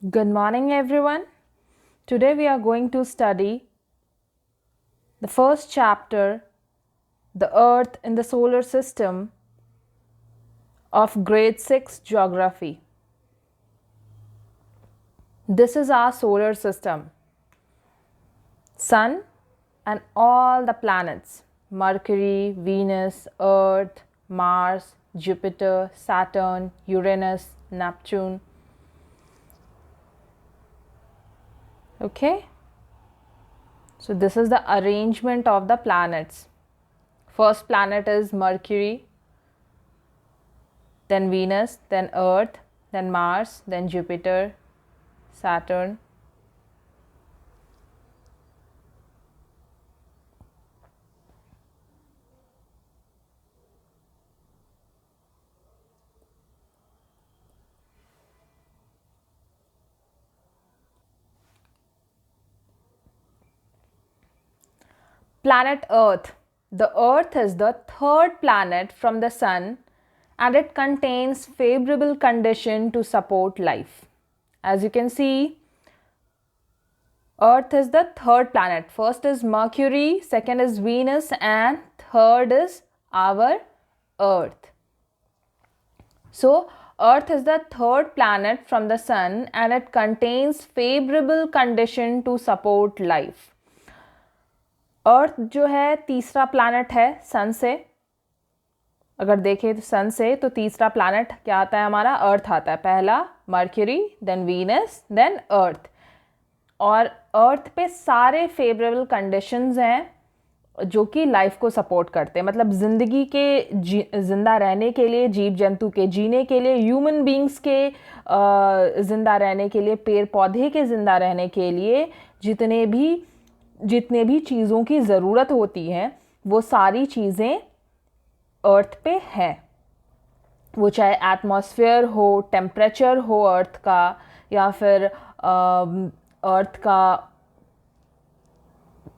Good morning, everyone. Today we are going to study the first chapter, The Earth in the Solar System, of Grade 6 Geography. This is our solar system: Sun and all the planets: Mercury, Venus, Earth, Mars, Jupiter, Saturn, Uranus, Neptune. Okay? So this is the arrangement of the planets. First planet is Mercury, then Venus, then Earth, then Mars, then Jupiter, Saturn. Planet Earth. The Earth is the third planet from the Sun and it contains favorable condition to support life. As you can see, Earth is the third planet. First is Mercury, second is Venus, and third is our Earth. So, Earth is the third planet from the Sun and it contains favorable condition to support life. अर्थ जो है तीसरा planet है सन से. अगर देखें तो सन से तो तीसरा प्लैनेट क्या आता है हमारा? अर्थ आता है. पहला मर्क्यूरी, देन वीनस, देन अर्थ. और अर्थ पे सारे फेवरेबल कंडीशंस हैं जो कि लाइफ को सपोर्ट करते हैं. मतलब ज़िंदगी के ज़िंदा रहने के लिए, जीव जंतु के जीने के लिए, ह्यूमन बींग्स के ज़िंदा रहने के लिए, पेड़ पौधे के ज़िंदा रहने के लिए जितने भी चीज़ों की ज़रूरत होती है वो सारी चीज़ें अर्थ पे है. वो चाहे एटमॉस्फेयर हो, टेम्परेचर हो अर्थ का, या फिर अर्थ का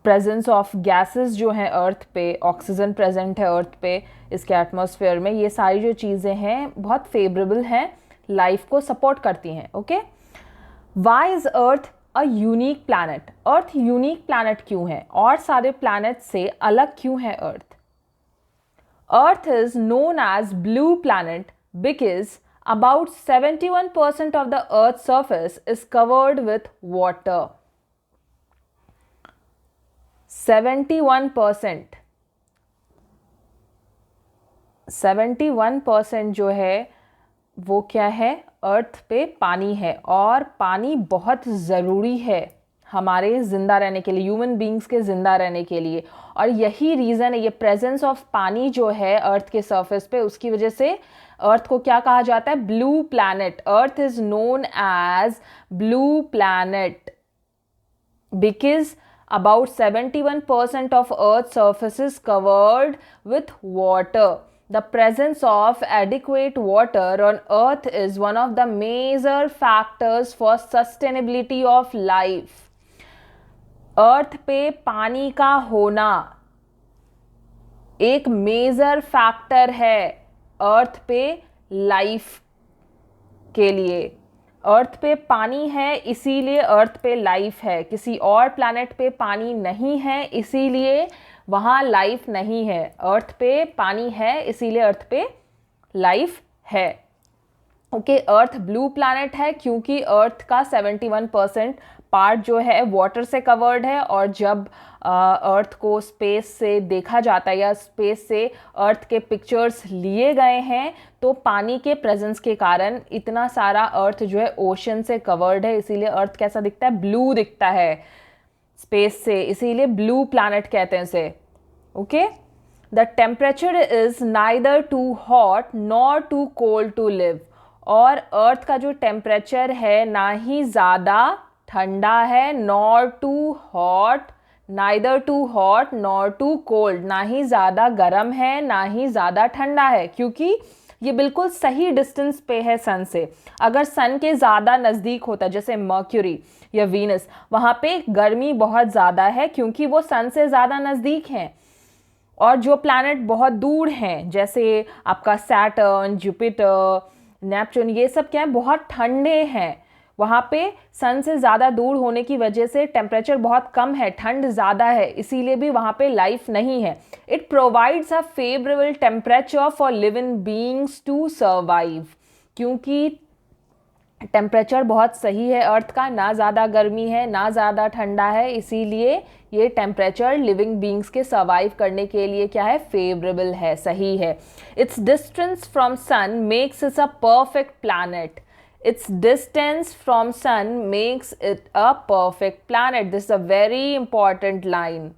प्रेजेंस ऑफ गैसेस जो हैं अर्थ पे, ऑक्सीजन प्रेजेंट है अर्थ पे इसके एटमॉस्फेयर में. ये सारी जो चीज़ें हैं बहुत फेवरेबल हैं, लाइफ को सपोर्ट करती हैं. Okay, why is Earth a unique planet? Earth unique planet क्यों है? और सारे प्लैनेट से अलग क्यों है Earth? Earth is known as blue planet because about 71% of the earth's surface is covered with water. 71%. 71% जो है वो क्या है? अर्थ पे पानी है. और पानी बहुत ज़रूरी है हमारे ज़िंदा रहने के लिए, ह्यूमन बींग्स के ज़िंदा रहने के लिए. और यही रीज़न है, ये प्रेजेंस ऑफ पानी जो है अर्थ के सरफेस पे, उसकी वजह से अर्थ को क्या कहा जाता है? Blue planet. Earth is known as blue planet because about 71% of Earth's surface is covered with water. The presence of adequate water on Earth is one of the major factors for sustainability of life. अर्थ पे पानी का होना एक major factor है अर्थ पे life के लिए. अर्थ पे पानी है इसीलिए अर्थ पे लाइफ है. किसी और प्लैनेट पे पानी नहीं है इसीलिए वहाँ लाइफ नहीं है. अर्थ पे पानी है इसीलिए अर्थ पे लाइफ है. ओके, अर्थ ब्लू प्लैनेट है क्योंकि अर्थ का 71% पार्ट जो है वाटर से कवर्ड है. और जब अर्थ को स्पेस से देखा जाता है या स्पेस से अर्थ के पिक्चर्स लिए गए हैं तो पानी के प्रेजेंस के कारण इतना सारा अर्थ जो है ओशन से कवर्ड है. इसीलिए अर्थ कैसा दिखता है? ब्लू दिखता है स्पेस से, इसीलिए ब्लू प्लैनेट कहते हैं इसे. Okay, the temperature is neither too hot nor too cold to live. और अर्थ का जो टेम्परेचर है ना ही ज़्यादा ठंडा है, nor too hot, neither too hot nor too cold, ना ही ज़्यादा गर्म है ना ही ज़्यादा ठंडा है, क्योंकि ये बिल्कुल सही डिस्टेंस पे है सन से. अगर सन के ज़्यादा नज़दीक होता जैसे मर्क्यूरी या वीनस, वहाँ पे गर्मी बहुत ज़्यादा है क्योंकि वो सन से ज़्यादा नज़दीक हैं. और जो प्लैनेट बहुत दूर हैं जैसे आपका सैटर्न, जुपिटर, नेपच्यून, ये सब क्या है? बहुत ठंडे हैं. वहाँ पे सन से ज़्यादा दूर होने की वजह से टेम्परेचर बहुत कम है, ठंड ज़्यादा है, इसीलिए भी वहाँ पे लाइफ नहीं है. It provides a favourable temperature for living beings to survive. क्योंकि टेम्परेचर बहुत सही है अर्थ का, ना ज़्यादा गर्मी है ना ज़्यादा ठंडा है, इसीलिए ये टेम्परेचर लिविंग बींग्स के सर्वाइव करने के लिए क्या है, फेवरेबल है, सही है. Its distance from sun makes its a perfect planet. Its distance from sun makes it a perfect planet. This is a very important line.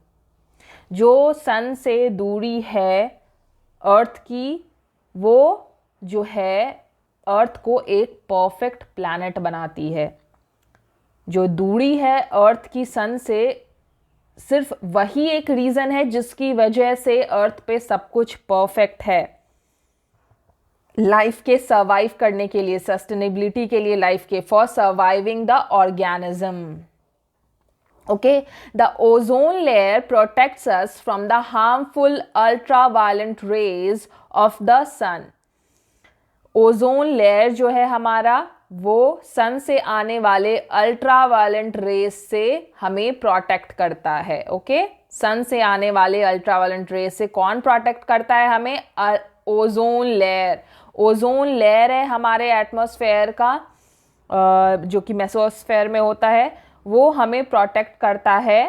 जो सन से दूरी है अर्थ की, वो जो है अर्थ को एक परफेक्ट प्लैनेट बनाती है. जो दूरी है अर्थ की सन से, सिर्फ वही एक रीज़न है जिसकी वजह से अर्थ पे सब कुछ परफेक्ट है लाइफ के सर्वाइव करने के लिए, सस्टेनेबिलिटी के लिए लाइफ के, for surviving the organism. Okay, the ozone layer protects us from the harmful ultraviolet rays of the sun. Ozone layer जो है हमारा, वो सन से आने वाले अल्ट्रावायलेंट रेस से हमें प्रोटेक्ट करता है. ओके, सन से आने वाले अल्ट्रावायलेंट रेस से कौन प्रोटेक्ट करता है हमें? Ozone layer. ओजोन लेयर है हमारे एटमॉस्फेयर का, जो कि मेसोस्फेयर में होता है, वो हमें प्रोटेक्ट करता है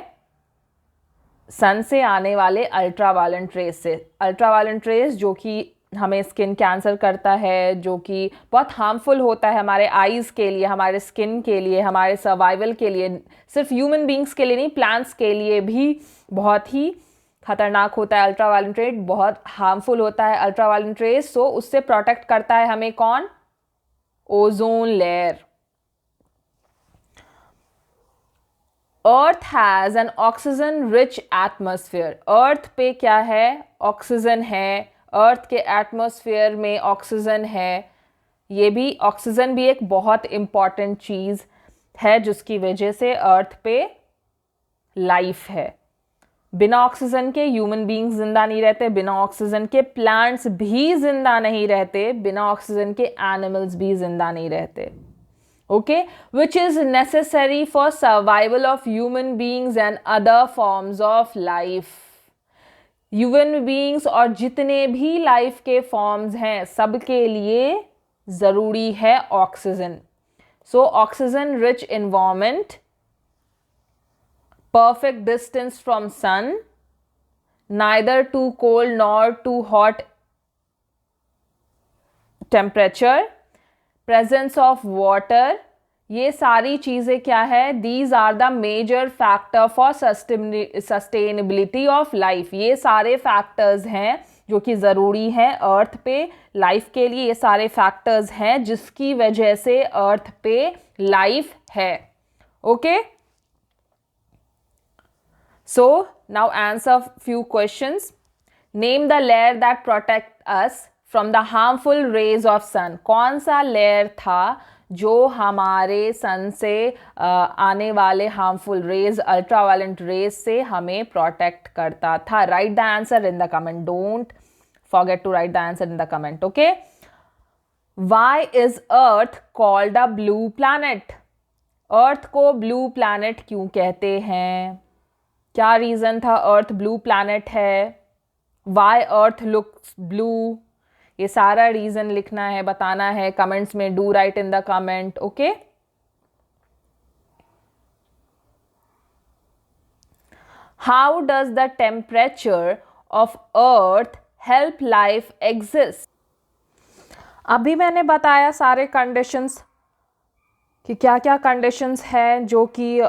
सन से आने वाले अल्ट्रावायलेंट रेस से. अल्ट्रावायलेंट रेस जो कि हमें स्किन कैंसर करता है, जो कि बहुत हार्मफुल होता है हमारे आईज़ के लिए, हमारे स्किन के लिए, हमारे सर्वाइवल के लिए, सिर्फ ह्यूमन बींग्स के लिए नहीं, प्लांट्स के लिए भी बहुत ही खतरनाक होता है. अल्ट्रावायलेंट रेस बहुत हार्मफुल होता है अल्ट्रावायलेंट रेस. सो उससे प्रोटेक्ट करता है हमें कौन? Ozone layer. Earth has an oxygen rich atmosphere. Earth पे क्या है? ऑक्सीजन है. अर्थ के एटमॉस्फेयर में ऑक्सीजन है. ये भी ऑक्सीजन भी एक बहुत इम्पॉर्टेंट चीज़ है जिसकी वजह से अर्थ पे लाइफ है. बिना ऑक्सीजन के ह्यूमन बीइंग्स जिंदा नहीं रहते, बिना ऑक्सीजन के प्लांट्स भी जिंदा नहीं रहते, बिना ऑक्सीजन के एनिमल्स भी जिंदा नहीं रहते. Okay, which is necessary for survival of human beings and other forms of life. Human beings और जितने भी लाइफ के फॉर्म्स हैं, सबके लिए ज़रूरी है oxygen. So oxygen rich environment, perfect distance from sun, neither too cold nor too hot temperature, presence of water, ये सारी चीज़ें क्या है? These are the major factor for sustainability of life. ये सारे फैक्टर्स हैं जो कि ज़रूरी हैं अर्थ पे लाइफ के लिए. ये सारे फैक्टर्स हैं जिसकी वजह से अर्थ पे लाइफ है. Okay, so now answer few questions. Name the layer that protect us from the harmful rays of sun. कौन सा लेयर था जो हमारे सन से आने वाले हार्मफुल रेज, अल्ट्रावायलेंट रेज से हमें प्रोटेक्ट करता था? Write the answer in the comment. Don't forget to write the answer in the comment. Okay, why is Earth called a blue planet? Earth को ब्लू प्लैनेट क्यों कहते हैं? क्या रीज़न था अर्थ ब्लू प्लैनेट है? Why Earth looks blue? ये सारा reason लिखना है, बताना है कमेंट्स में. Do write in the comment. Okay, how does the temperature of Earth help life exist? अभी मैंने बताया सारे कंडीशंस कि क्या क्या कंडीशंस हैं जो कि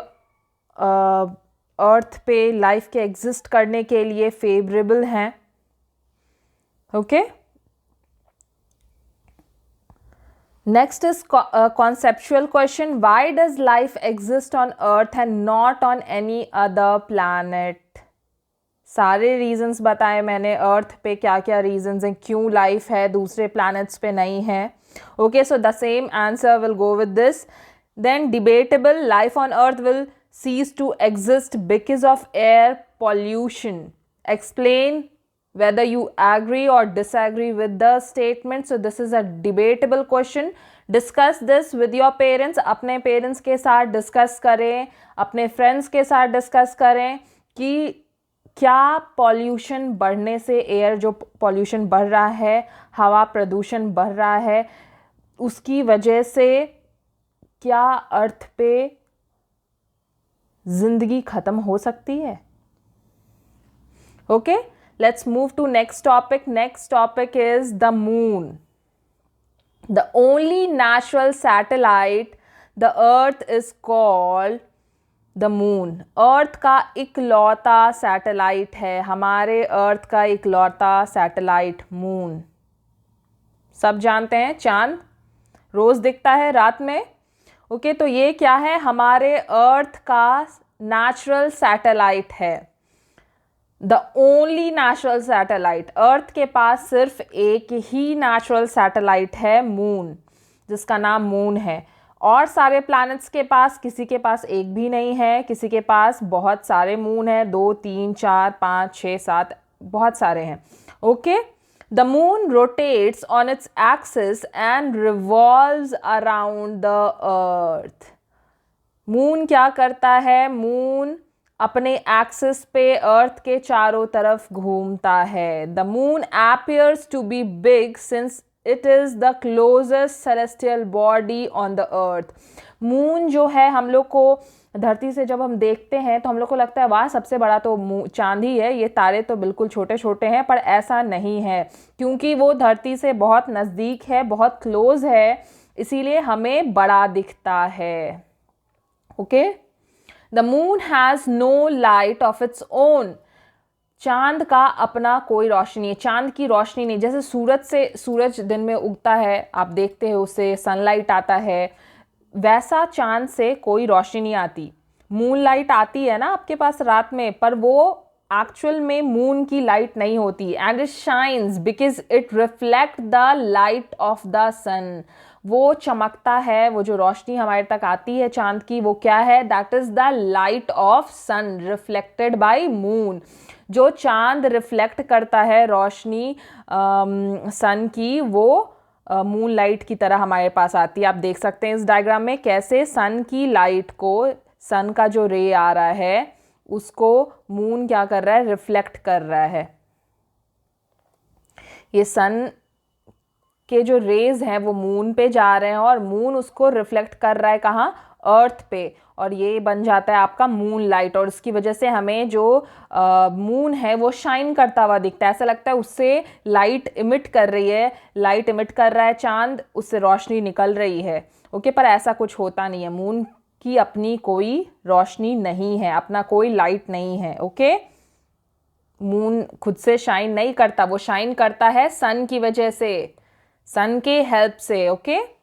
अर्थ पे लाइफ के एग्जिस्ट करने के लिए फेवरेबल हैं. Okay, next is conceptual question. Why does life exist on earth and not on any other planet? सारे रीजंस बताए मैंने अर्थ पे क्या क्या रीजंस हैं, क्यों लाइफ है दूसरे प्लैनेट्स पे नहीं है. Okay, so the same answer will go with this. Then debatable, life on earth will cease to exist because of air pollution. Explain whether you agree or disagree with the statement. So this is a debatable question. Discuss this with your parents, अपने parents के साथ discuss करें, अपने friends के साथ discuss करें कि क्या पॉल्यूशन बढ़ने से, एयर जो पॉल्यूशन बढ़ रहा है, हवा प्रदूषण बढ़ रहा है, उसकी वजह से क्या अर्थ पे जिंदगी खत्म हो सकती है? Okay, let's move to next topic. Next topic is the moon. The only natural satellite the earth is called the moon. अर्थ का इकलौता सैटेलाइट है, हमारे अर्थ का इकलौता सैटेलाइट मून। सब जानते हैं चांद रोज दिखता है रात में। ओके, तो ये क्या है? हमारे अर्थ का नेचुरल सैटेलाइट है, the only natural satellite. Earth के पास सिर्फ एक ही नेचुरल सैटेलाइट है, मून, जिसका नाम मून है। और सारे प्लैनेट्स के पास, किसी के पास एक भी नहीं है, किसी के पास बहुत सारे मून है, 2 3 4 5 6 7, बहुत सारे हैं। Okay, the moon rotates on its axis and revolves around the earth. Moon क्या करता है? मून अपने एक्सिस पे अर्थ के चारों तरफ घूमता है। The moon appears to be big since it is the closest celestial body on the earth. Moon जो है, हम लोग को धरती से जब हम देखते हैं तो हम लोग को लगता है वाह सबसे बड़ा तो चांद ही है, ये तारे तो बिल्कुल छोटे छोटे हैं, पर ऐसा नहीं है, क्योंकि वो धरती से बहुत नज़दीक है, बहुत क्लोज है, इसीलिए हमें बड़ा दिखता है। Okay, the moon has no light of its own. चांद का अपना कोई रोशनी है, चांद की रोशनी नहीं। जैसे सूरज दिन में उगता है, आप देखते हैं उससे सनलाइट आता है, वैसा चांद से कोई रोशनी नहीं आती। मून लाइट आती है ना आपके पास रात में, पर वो एक्चुअल में मून की लाइट नहीं होती। And it shines because it reflect the light of the sun. वो चमकता है, वो जो रोशनी हमारे तक आती है चांद की, वो क्या है? That is the light of sun reflected by moon. जो चांद रिफ्लेक्ट करता है रोशनी सन की, वो मून लाइट की तरह हमारे पास आती है। आप देख सकते हैं इस डायग्राम में कैसे सन की लाइट को, सन का जो रे आ रहा है उसको मून क्या कर रहा है? रिफ्लेक्ट कर रहा है। ये सन के जो रेज हैं वो मून पे जा रहे हैं और मून उसको रिफ्लेक्ट कर रहा है कहाँ? अर्थ पे, और ये बन जाता है आपका मून लाइट। और इसकी वजह से हमें जो मून है वो शाइन करता हुआ दिखता है, ऐसा लगता है उससे लाइट इमिट कर रही है, लाइट इमिट कर रहा है चांद, उससे रोशनी निकल रही है। ओके, पर ऐसा कुछ होता नहीं है, मून की अपनी कोई रोशनी नहीं है, अपना कोई लाइट नहीं है। ओके, मून खुद से शाइन नहीं करता, वो शाइन करता है सन की वजह से, सन के हेल्प से। Okay,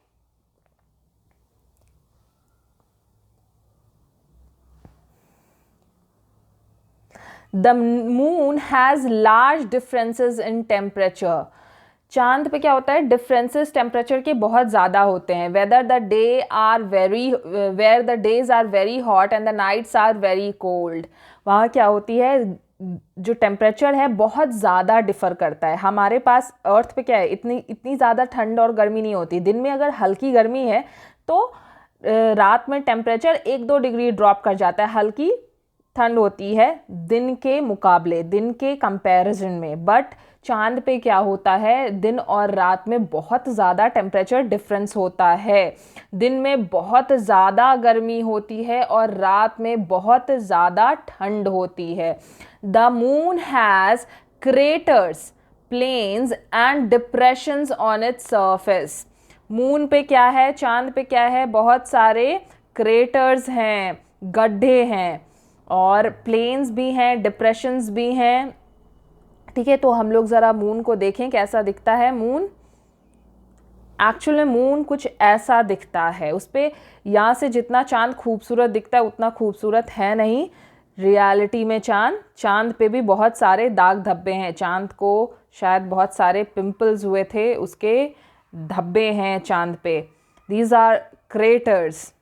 the moon has large differences in temperature. चांद पे क्या होता है? डिफरेंसेस टेम्परेचर के बहुत ज़्यादा होते हैं। Where the days are very hot and the nights are very cold. वहाँ क्या होती है? जो टेम्परेचर है बहुत ज़्यादा डिफ़र करता है। हमारे पास अर्थ पे क्या है? इतनी ज़्यादा ठंड और गर्मी नहीं होती। दिन में अगर हल्की गर्मी है तो रात में टेम्परेचर 1-2 डिग्री ड्रॉप कर जाता है, हल्की ठंड होती है दिन के मुकाबले, दिन के कंपैरिजन में। बट चांद पे क्या होता है? दिन और रात में बहुत ज़्यादा टेम्परेचर डिफरेंस होता है। दिन में बहुत ज़्यादा गर्मी होती है और रात में बहुत ज़्यादा ठंड होती है। The moon has craters, plains and depressions on its surface. Moon पे क्या है? चांद पे क्या है? बहुत सारे क्रेटर्स हैं, गड्ढे हैं, और प्लेन्स भी हैं, डिप्रेशंस भी हैं। ठीक है, तो हम लोग ज़रा मून को देखें कैसा दिखता है मून। एक्चुअल में मून कुछ ऐसा दिखता है। उस पर यहाँ से जितना चांद खूबसूरत दिखता है उतना खूबसूरत है नहीं रियलिटी में। चांद पे भी बहुत सारे दाग धब्बे हैं। चांद को शायद बहुत सारे पिंपल्स हुए थे, उसके धब्बे हैं चांद पे। These are craters.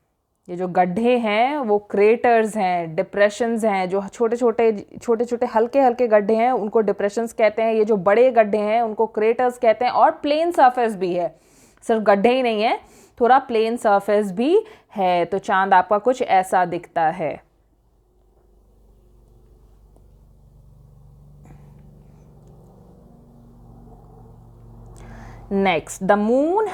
ये जो गड्ढे हैं वो क्रेटर्स हैं, डिप्रेशंस हैं। जो छोटे छोटे हल्के हल्के गड्ढे हैं उनको डिप्रेशंस कहते हैं। ये जो बड़े गड्ढे हैं उनको क्रेटर्स कहते हैं। और प्लेन सरफेस भी है, सिर्फ गड्ढे ही नहीं है, थोड़ा प्लेन सरफेस भी है। तो चांद आपका कुछ ऐसा दिखता है। Next, the moon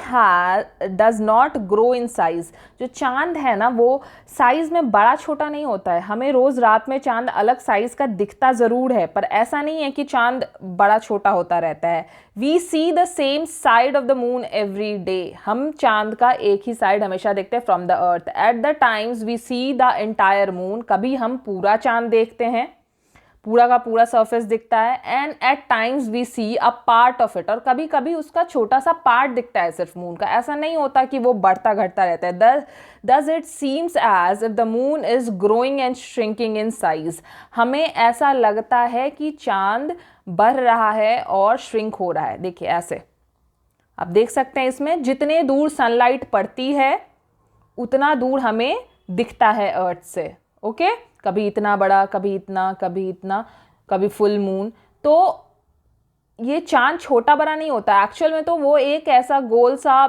does not grow in size. जो चांद है ना वो साइज में बड़ा छोटा नहीं होता है। हमें रोज रात में चांद अलग साइज का दिखता जरूर है, पर ऐसा नहीं है कि चांद बड़ा छोटा होता रहता है। We see the same side of the moon every day. हम चांद का एक ही साइड हमेशा देखते हैं from the earth. At the times we see the entire moon. कभी हम पूरा चांद देखते हैं, पूरा का पूरा सरफेस दिखता है। And at times we see a part of it. और कभी कभी उसका छोटा सा पार्ट दिखता है सिर्फ मून का। ऐसा नहीं होता कि वो बढ़ता घटता रहता है। Does it seems as if the moon is growing and shrinking in size। हमें ऐसा लगता है कि चांद बढ़ रहा है और श्रिंक हो रहा है। देखिए ऐसे आप देख सकते हैं, इसमें जितने दूर सनलाइट पड़ती है उतना दूर हमें दिखता है अर्थ से। ओके, कभी इतना बड़ा, कभी इतना, कभी इतना, कभी फुल मून। तो ये चांद छोटा बड़ा नहीं होता एक्चुअल में, तो वो एक ऐसा गोल सा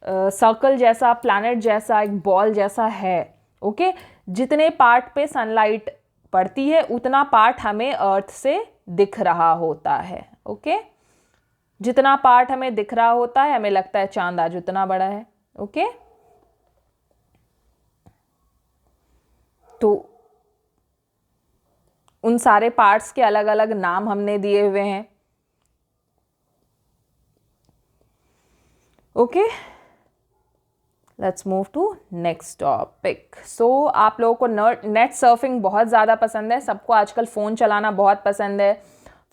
सर्कल जैसा, प्लैनेट जैसा, एक बॉल जैसा है। ओके, जितने पार्ट पे सनलाइट पड़ती है उतना पार्ट हमें अर्थ से दिख रहा होता है। ओके, जितना पार्ट हमें दिख रहा होता है हमें लगता है चांद आज उतना बड़ा है। ओके, तो उन सारे पार्ट्स के अलग अलग नाम हमने दिए हुए हैं। Okay, let's move to next topic. So आप लोगों को नेट सर्फिंग बहुत ज़्यादा पसंद है, सबको आजकल फ़ोन चलाना बहुत पसंद है,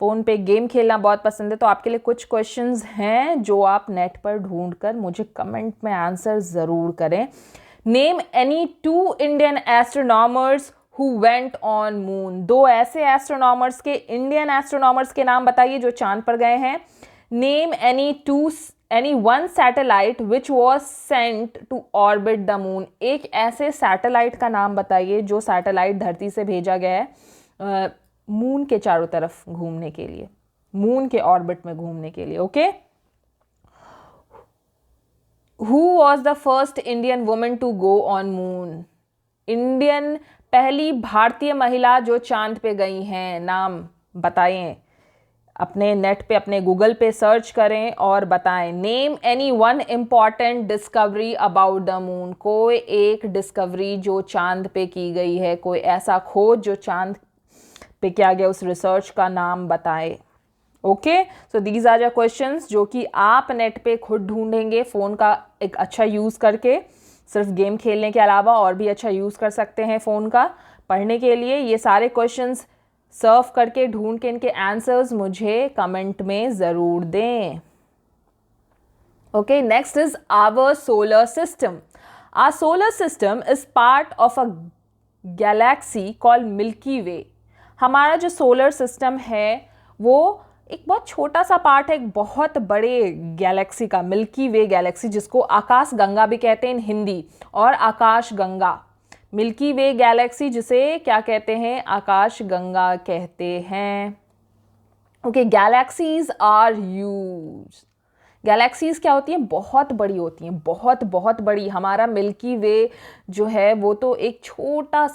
फ़ोन पे गेम खेलना बहुत पसंद है। तो आपके लिए कुछ क्वेश्चंस हैं जो आप नेट पर ढूंढकर मुझे कमेंट में आंसर ज़रूर करें। Name any 2 Indian astronomers who went on moon. 2 ऐसे एस्ट्रोनॉमर्स के, इंडियन एस्ट्रोनॉमर्स के नाम बताइए जो चांद पर गए हैं। Name any 1 satellite which was sent to orbit the moon. एक ऐसे सैटेलाइट का नाम बताइए जो सैटेलाइट धरती से भेजा गया है मून के चारों तरफ घूमने के लिए, मून के ऑर्बिट में घूमने के लिए। Okay, who was the first Indian women to go on moon. Indian पहली भारतीय महिला जो चांद पे गई हैं, नाम बताएं। अपने नेट पे, अपने गूगल पे सर्च करें और बताएं। Name any 1 important discovery about the moon. कोई एक डिस्कवरी जो चांद पे की गई है, कोई ऐसा खोज जो चांद पे किया गया, उस रिसर्च का नाम बताएं। Okay, so these are the questions जो कि आप नेट पे खुद ढूंढेंगे फ़ोन का एक अच्छा यूज़ करके। सिर्फ गेम खेलने के अलावा और भी अच्छा यूज़ कर सकते हैं फ़ोन का पढ़ने के लिए। ये सारे क्वेश्चंस सर्व करके ढूंढ के इनके आंसर्स मुझे कमेंट में ज़रूर दें। Okay, next is our solar system. Our solar system is part of a galaxy called Milky Way. हमारा जो सोलर सिस्टम है वो एक बहुत छोटा सा पार्ट है एक बहुत बड़े गैलेक्सी का, मिल्की वे गैलेक्सी, जिसको आकाश गंगा भी कहते हैं इन हिंदी, और Akash Ganga. Milky way galaxy जिसे क्या कहते हैं, आकाश गंगा कहते हैं। Okay, galaxies are huge. Galaxies क्या होती हैं, बहुत बड़ी होती हैं, बहुत बहुत बड़ी। हमारा मिल्की वे जो है वो तो एक छोटा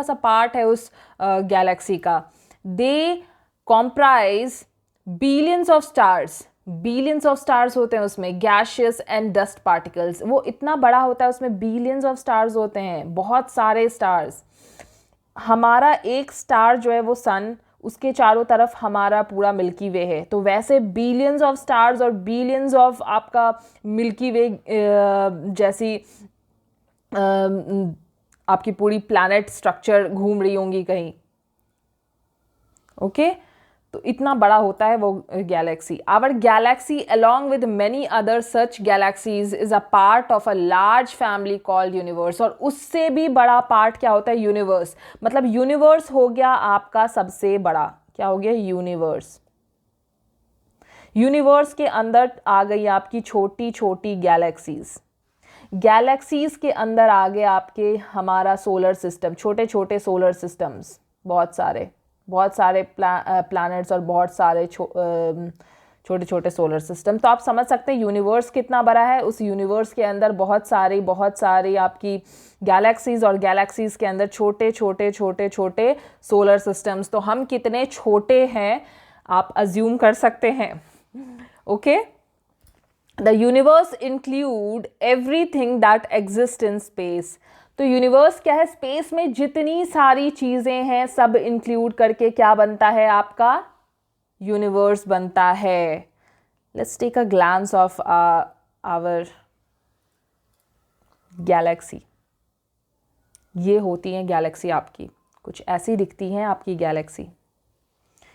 सा पार्ट है उस गैलेक्सी का। They comprise billions of stars. Billions of stars होते हैं उसमें, गैशियस एंड डस्ट पार्टिकल्स। वो इतना बड़ा होता है, उसमें बिलियंस ऑफ स्टार्स होते हैं, बहुत सारे स्टार्स। हमारा एक स्टार जो है वो सन, उसके चारों तरफ हमारा पूरा मिल्की वे है। तो वैसे बिलियंस ऑफ स्टार्स और बिलियंस ऑफ आपका मिल्की वे जैसी आपकी पूरी प्लैनेट स्ट्रक्चर घूम रही होंगी कहीं। ओके, तो इतना बड़ा होता है वो galaxy. Our galaxy along with many other such galaxies is a part of a large family called universe. और उससे भी बड़ा पार्ट क्या होता है, यूनिवर्स। मतलब यूनिवर्स हो गया आपका सबसे बड़ा, क्या हो गया, यूनिवर्स। यूनिवर्स के अंदर आ गई आपकी छोटी छोटी गैलेक्सीज। गैलेक्सीज के अंदर आ गए आपके हमारा सोलर सिस्टम, छोटे छोटे सोलर सिस्टम्स, बहुत सारे प्लैनेट्स और बहुत सारे छोटे छोटे सोलर सिस्टम। तो आप समझ सकते हैं यूनिवर्स कितना बड़ा है। उस यूनिवर्स के अंदर बहुत सारी आपकी गैलेक्सीज, और गैलेक्सीज के अंदर छोटे छोटे छोटे छोटे सोलर सिस्टम्स। तो हम कितने छोटे हैं आप अज्यूम कर सकते हैं। Okay, the universe include everything that exist in space. तो यूनिवर्स क्या है? स्पेस में जितनी सारी चीजें हैं सब इंक्लूड करके क्या बनता है? आपका यूनिवर्स बनता है। Let's take a glance of our galaxy. ये होती है गैलेक्सी आपकी, कुछ ऐसी दिखती है आपकी गैलेक्सी।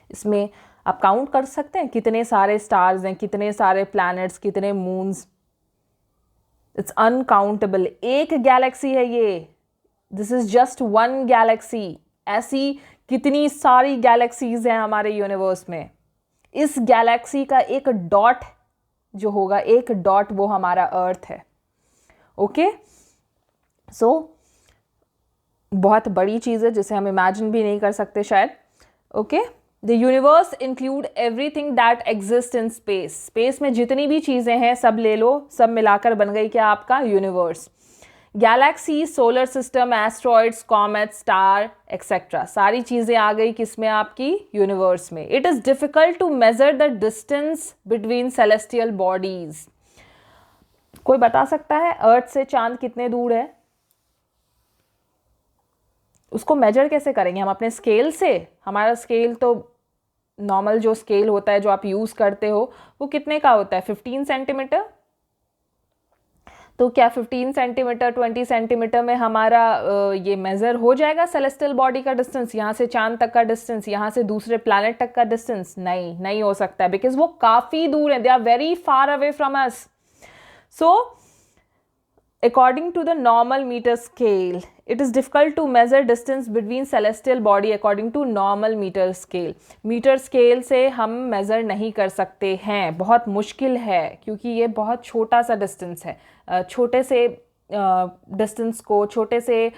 इसमें आप काउंट कर सकते हैं कितने सारे स्टार्स हैं, कितने सारे प्लैनेट्स, कितने मून्स। It's uncountable. एक गैलेक्सी है ये, this is just one Galaxy. ऐसी कितनी सारी गैलेक्सीज हैं हमारे यूनिवर्स में। इस गैलेक्सी का एक डॉट जो होगा, एक डॉट, वो हमारा अर्थ है। ओके, सो बहुत बड़ी चीज है जिसे हम इमेजिन भी नहीं कर सकते शायद। Okay, the universe include everything that exist in space. Space में जितनी भी चीजें हैं सब ले लो, सब मिलाकर बन गई क्या? आपका universe. Galaxy, solar system, asteroids, comet, star etcetera, सारी चीजें आ गई किसमें? आपकी यूनिवर्स में। It is difficult to measure the distance between celestial bodies. कोई बता सकता है अर्थ से चांद कितने दूर है? उसको मेजर कैसे करेंगे हम? अपने स्केल से? हमारा स्केल तो नॉर्मल जो स्केल होता है जो आप यूज करते हो वो कितने का होता है? 15 सेंटीमीटर। तो क्या 15 सेंटीमीटर 20 सेंटीमीटर में हमारा ये मेजर हो जाएगा सेलेस्टियल बॉडी का डिस्टेंस? यहाँ से चांद तक का डिस्टेंस, यहाँ से दूसरे प्लैनेट तक का डिस्टेंस? नहीं हो सकता है, बिकॉज वो काफी दूर है। They are very far away from us. So according to the normal meter scale, it is difficult to measure distance between celestial body according to normal meter scale. Metre scale से हम measure नहीं कर सकते हैं, बहुत मुश्किल है, क्योंकि ये बहुत छोटा सा डिस्टेंस है। छोटे से डिस्टेंस को, छोटे से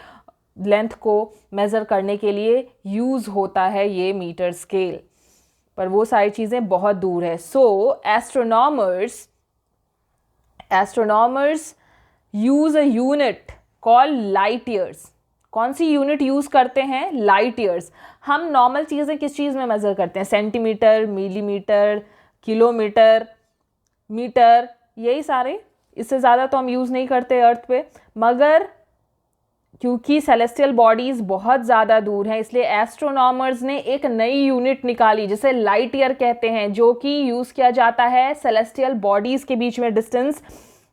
लेंथ को मेज़र करने के लिए यूज़ होता है ये मीटर स्केल, पर वो सारी चीज़ें बहुत दूर है। So astronomers use a unit called light years. कौन सी यूनिट यूज करते हैं? Light years. हम नॉर्मल चीज़ें किस चीज़ में मेजर करते हैं? सेंटीमीटर, मिलीमीटर, किलोमीटर, मीटर, यही सारे। इससे ज़्यादा तो हम यूज़ नहीं करते अर्थ पे। मगर क्योंकि सेलेस्टियल बॉडीज़ बहुत ज़्यादा दूर हैं, इसलिए एस्ट्रोनॉमर्स ने एक नई यूनिट निकाली जिसे लाइट ईयर कहते हैं, जो कि यूज़ किया जाता है सेलेस्टियल बॉडीज़ के बीच में डिस्टेंस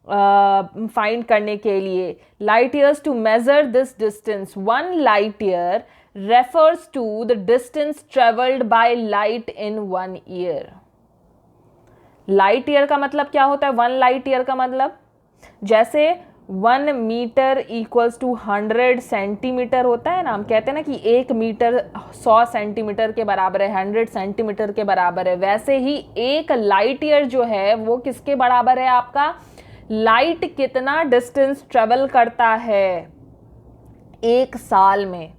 फाइंड करने के लिए। Light years to measure this distance. 1 light year refers to the distance travelled by light in 1 year. Light year का मतलब क्या होता है? 1 लाइट ईयर का मतलब जैसे 1 मीटर इक्वल्स टू 100 सेंटीमीटर होता है ना। हम कहते हैं ना कि 1 मीटर 100 सेंटीमीटर के बराबर है, 100 सेंटीमीटर के बराबर है। वैसे ही एक लाइट ईयर जो है वो किसके बराबर है? आपका लाइट कितना डिस्टेंस ट्रेवल करता है एक साल में।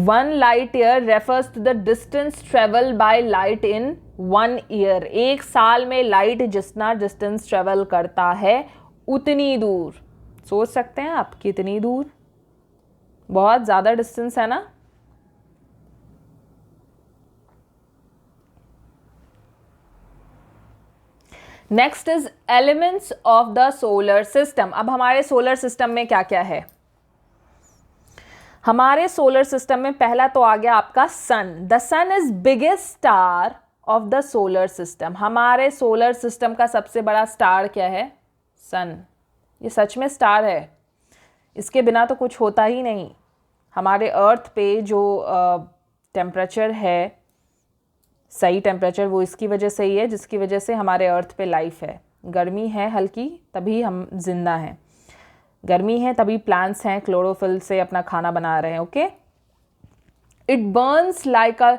1 light year refers to the distance travel by light in 1 year. एक साल में लाइट जितना डिस्टेंस ट्रेवल करता है उतनी दूर। सोच सकते हैं आप कितनी दूर? बहुत ज़्यादा डिस्टेंस है ना। Next is elements of the solar system. अब हमारे सोलर सिस्टम में क्या क्या है? हमारे सोलर सिस्टम में पहला तो आ गया आपका sun. The sun is biggest star of the solar system. हमारे सोलर सिस्टम का सबसे बड़ा स्टार क्या है? सन। ये सच में स्टार है, इसके बिना तो कुछ होता ही नहीं। हमारे अर्थ पे जो टेम्परेचर है, सही टेम्परेचर, वो इसकी वजह से ही है जिसकी वजह से हमारे अर्थ पे लाइफ है। गर्मी है हल्की तभी हम जिंदा हैं, गर्मी है तभी प्लांट्स हैं, क्लोरोफिल से अपना खाना बना रहे हैं। Okay, it Burns like a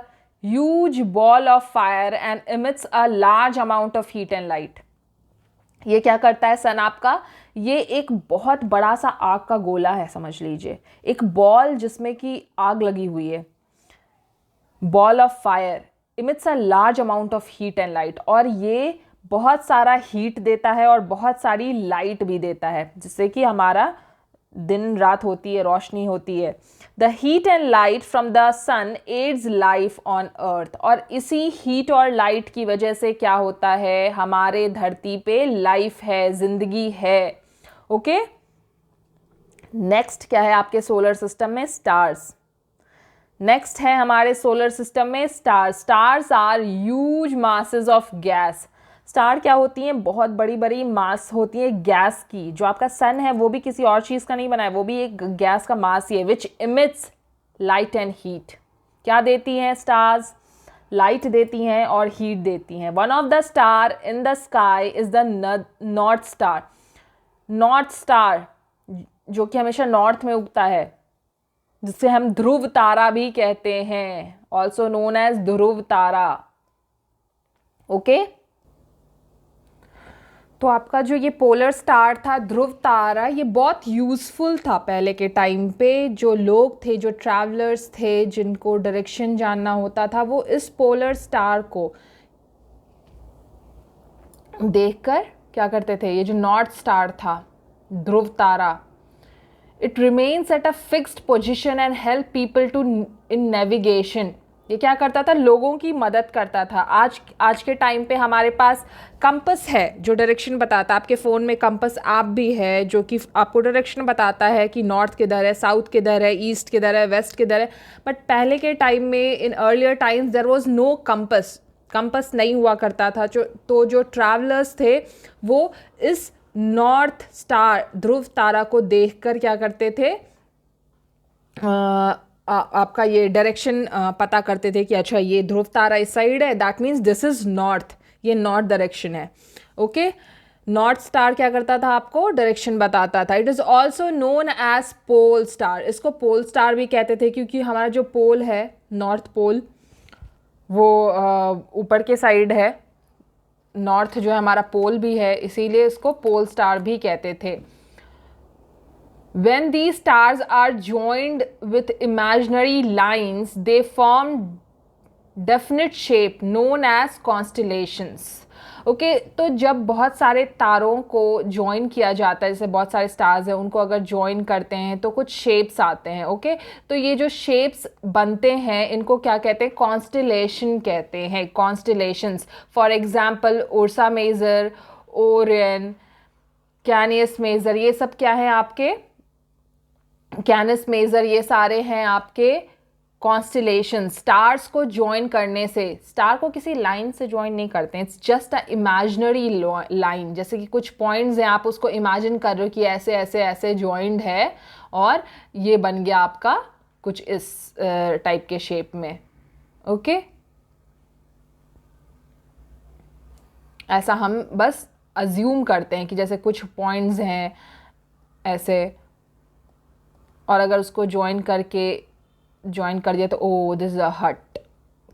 huge ball of fire and emits a large amount of heat and light. ये क्या करता है सन आपका? ये एक बहुत बड़ा सा आग का गोला है, समझ लीजिए, एक बॉल जिसमें कि आग लगी हुई है, ball of fire. Emits a large amount of heat and light, और ये बहुत सारा हीट देता है और बहुत सारी लाइट भी देता है, जिससे कि हमारा दिन रात होती है, रोशनी होती है। The heat and light from the sun aids life on earth, और इसी हीट और लाइट की वजह से क्या होता है, हमारे धरती पे लाइफ है, जिंदगी है। ओके, नेक्स्ट क्या है आपके सोलर सिस्टम में? स्टार्स। नेक्स्ट है हमारे सोलर सिस्टम में stars. Stars are huge masses of gas. Star क्या होती हैं? बहुत बड़ी बड़ी मास होती है गैस की। जो आपका सन है वो भी किसी और चीज़ का नहीं बना है, वो भी एक गैस का मास ही है, विच इमिट्स लाइट एंड हीट। क्या देती हैं स्टार्स? लाइट देती हैं और हीट देती हैं। One of the star in the sky is the north star. North star जो कि हमेशा नॉर्थ में उगता है, जिसे हम ध्रुव तारा भी कहते हैं, ऑल्सो नोन एज ध्रुव तारा। ओके, तो आपका जो ये पोलर स्टार था, ध्रुव तारा, ये बहुत यूज़फुल था पहले के टाइम पे। जो लोग थे, जो ट्रैवलर्स थे, जिनको डायरेक्शन जानना होता था, वो इस पोलर स्टार को देखकर क्या करते थे? ये जो नॉर्थ स्टार था, ध्रुव तारा, it remains at a fixed position and help people to in navigation. ये क्या करता था? लोगों की मदद करता था। आज के टाइम पे हमारे पास कंपस है जो डायरेक्शन बताता है। आपके फ़ोन में कंपस ऐप भी है जो कि आपको डायरेक्शन बताता है कि नॉर्थ किधर है, साउथ किधर है, ईस्ट किधर है, वेस्ट किधर है। बट पहले के टाइम में, in earlier times, there was no compass. Compass नहीं हुआ करता था। तो जो ट्रैवलर्स थे वो इस नॉर्थ स्टार, ध्रुव तारा को देखकर क्या करते थे? आपका ये डायरेक्शन पता करते थे कि अच्छा ये ध्रुव तारा इस साइड है, that means this is north, ये नॉर्थ डायरेक्शन है। ओके, नॉर्थ स्टार क्या करता था? आपको डायरेक्शन बताता था। It is also known as pole star. इसको पोल स्टार भी कहते थे क्योंकि हमारा जो पोल है, नॉर्थ पोल, वो ऊपर के साइड है। नॉर्थ जो है हमारा पोल भी है, इसीलिए इसको पोल स्टार भी कहते थे। When these stars are joined with imaginary lines, they form definite shape known as constellations. Okay, तो जब बहुत सारे तारों को ज्वाइन किया जाता है, जैसे बहुत सारे स्टार्स हैं, उनको अगर ज्वाइन करते हैं तो कुछ शेप्स आते हैं। ओके, तो ये जो शेप्स बनते हैं इनको क्या कहते हैं? कॉन्स्टेलेशन कहते हैं, constellations. For example Ursa Major, Orion, Canis Major, ये सब क्या है आपके? कैनिस मेजर, ये सारे हैं आपके कॉन्स्टेलेशन। स्टार्स को ज्वाइन करने से, स्टार को किसी लाइन से ज्वाइन नहीं करते हैं, it's just a imaginary line. जैसे कि कुछ पॉइंट्स हैं, आप उसको इमेजिन कर रहे हो कि ऐसे ऐसे ऐसे ज्वाइंड है और ये बन गया आपका कुछ इस टाइप के शेप में। ओके, ऐसा हम बस अज्यूम करते हैं कि जैसे कुछ पॉइंट्स हैं ऐसे, और अगर उसको ज्वाइन कर दिया तो ओ दिस इज अ हट,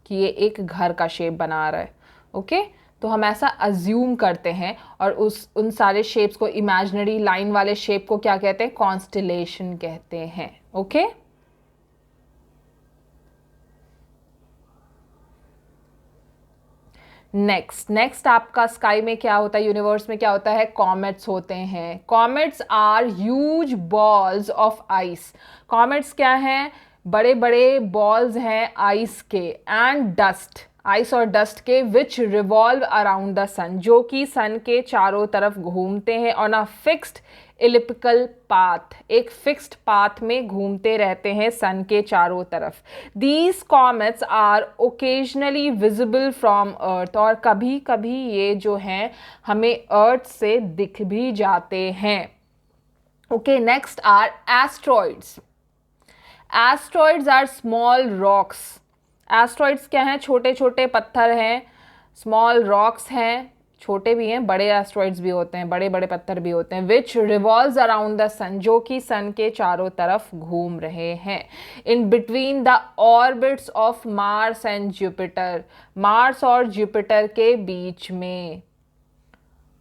कि ये एक घर का शेप बना रहा है। ओके, तो हम ऐसा अज्यूम करते हैं और उन सारे शेप्स को, इमेजिनरी लाइन वाले शेप को क्या कहते हैं? कॉन्स्टेलेशन कहते हैं। ओके, नेक्स्ट आपका स्काई में क्या होता है, यूनिवर्स में क्या होता है? कॉमेट्स होते हैं। Comets are huge balls of ice. Comets क्या हैं? बड़े बड़े बॉल्स हैं आइस के, एंड डस्ट, आइस और डस्ट के, which revolve around the sun, जो कि सन के चारों तरफ घूमते हैं on a fixed elliptical path, एक फिक्स्ड पाथ में घूमते रहते हैं सन के चारों तरफ। These comets are occasionally visible from Earth, और कभी कभी ये जो हैं हमें अर्थ से दिख भी जाते हैं। Okay, next are asteroids. Asteroids are small rocks. Asteroids क्या हैं? छोटे छोटे पत्थर हैं, स्मॉल रॉक्स हैं, छोटे भी हैं, बड़े एस्ट्रॉइड्स भी होते हैं, बड़े बड़े पत्थर भी होते हैं, विच रिवॉल्व्स अराउंड द सन, जो कि सन के चारों तरफ घूम रहे हैं। In between the orbits of Mars and Jupiter, Mars और जुपिटर के बीच में,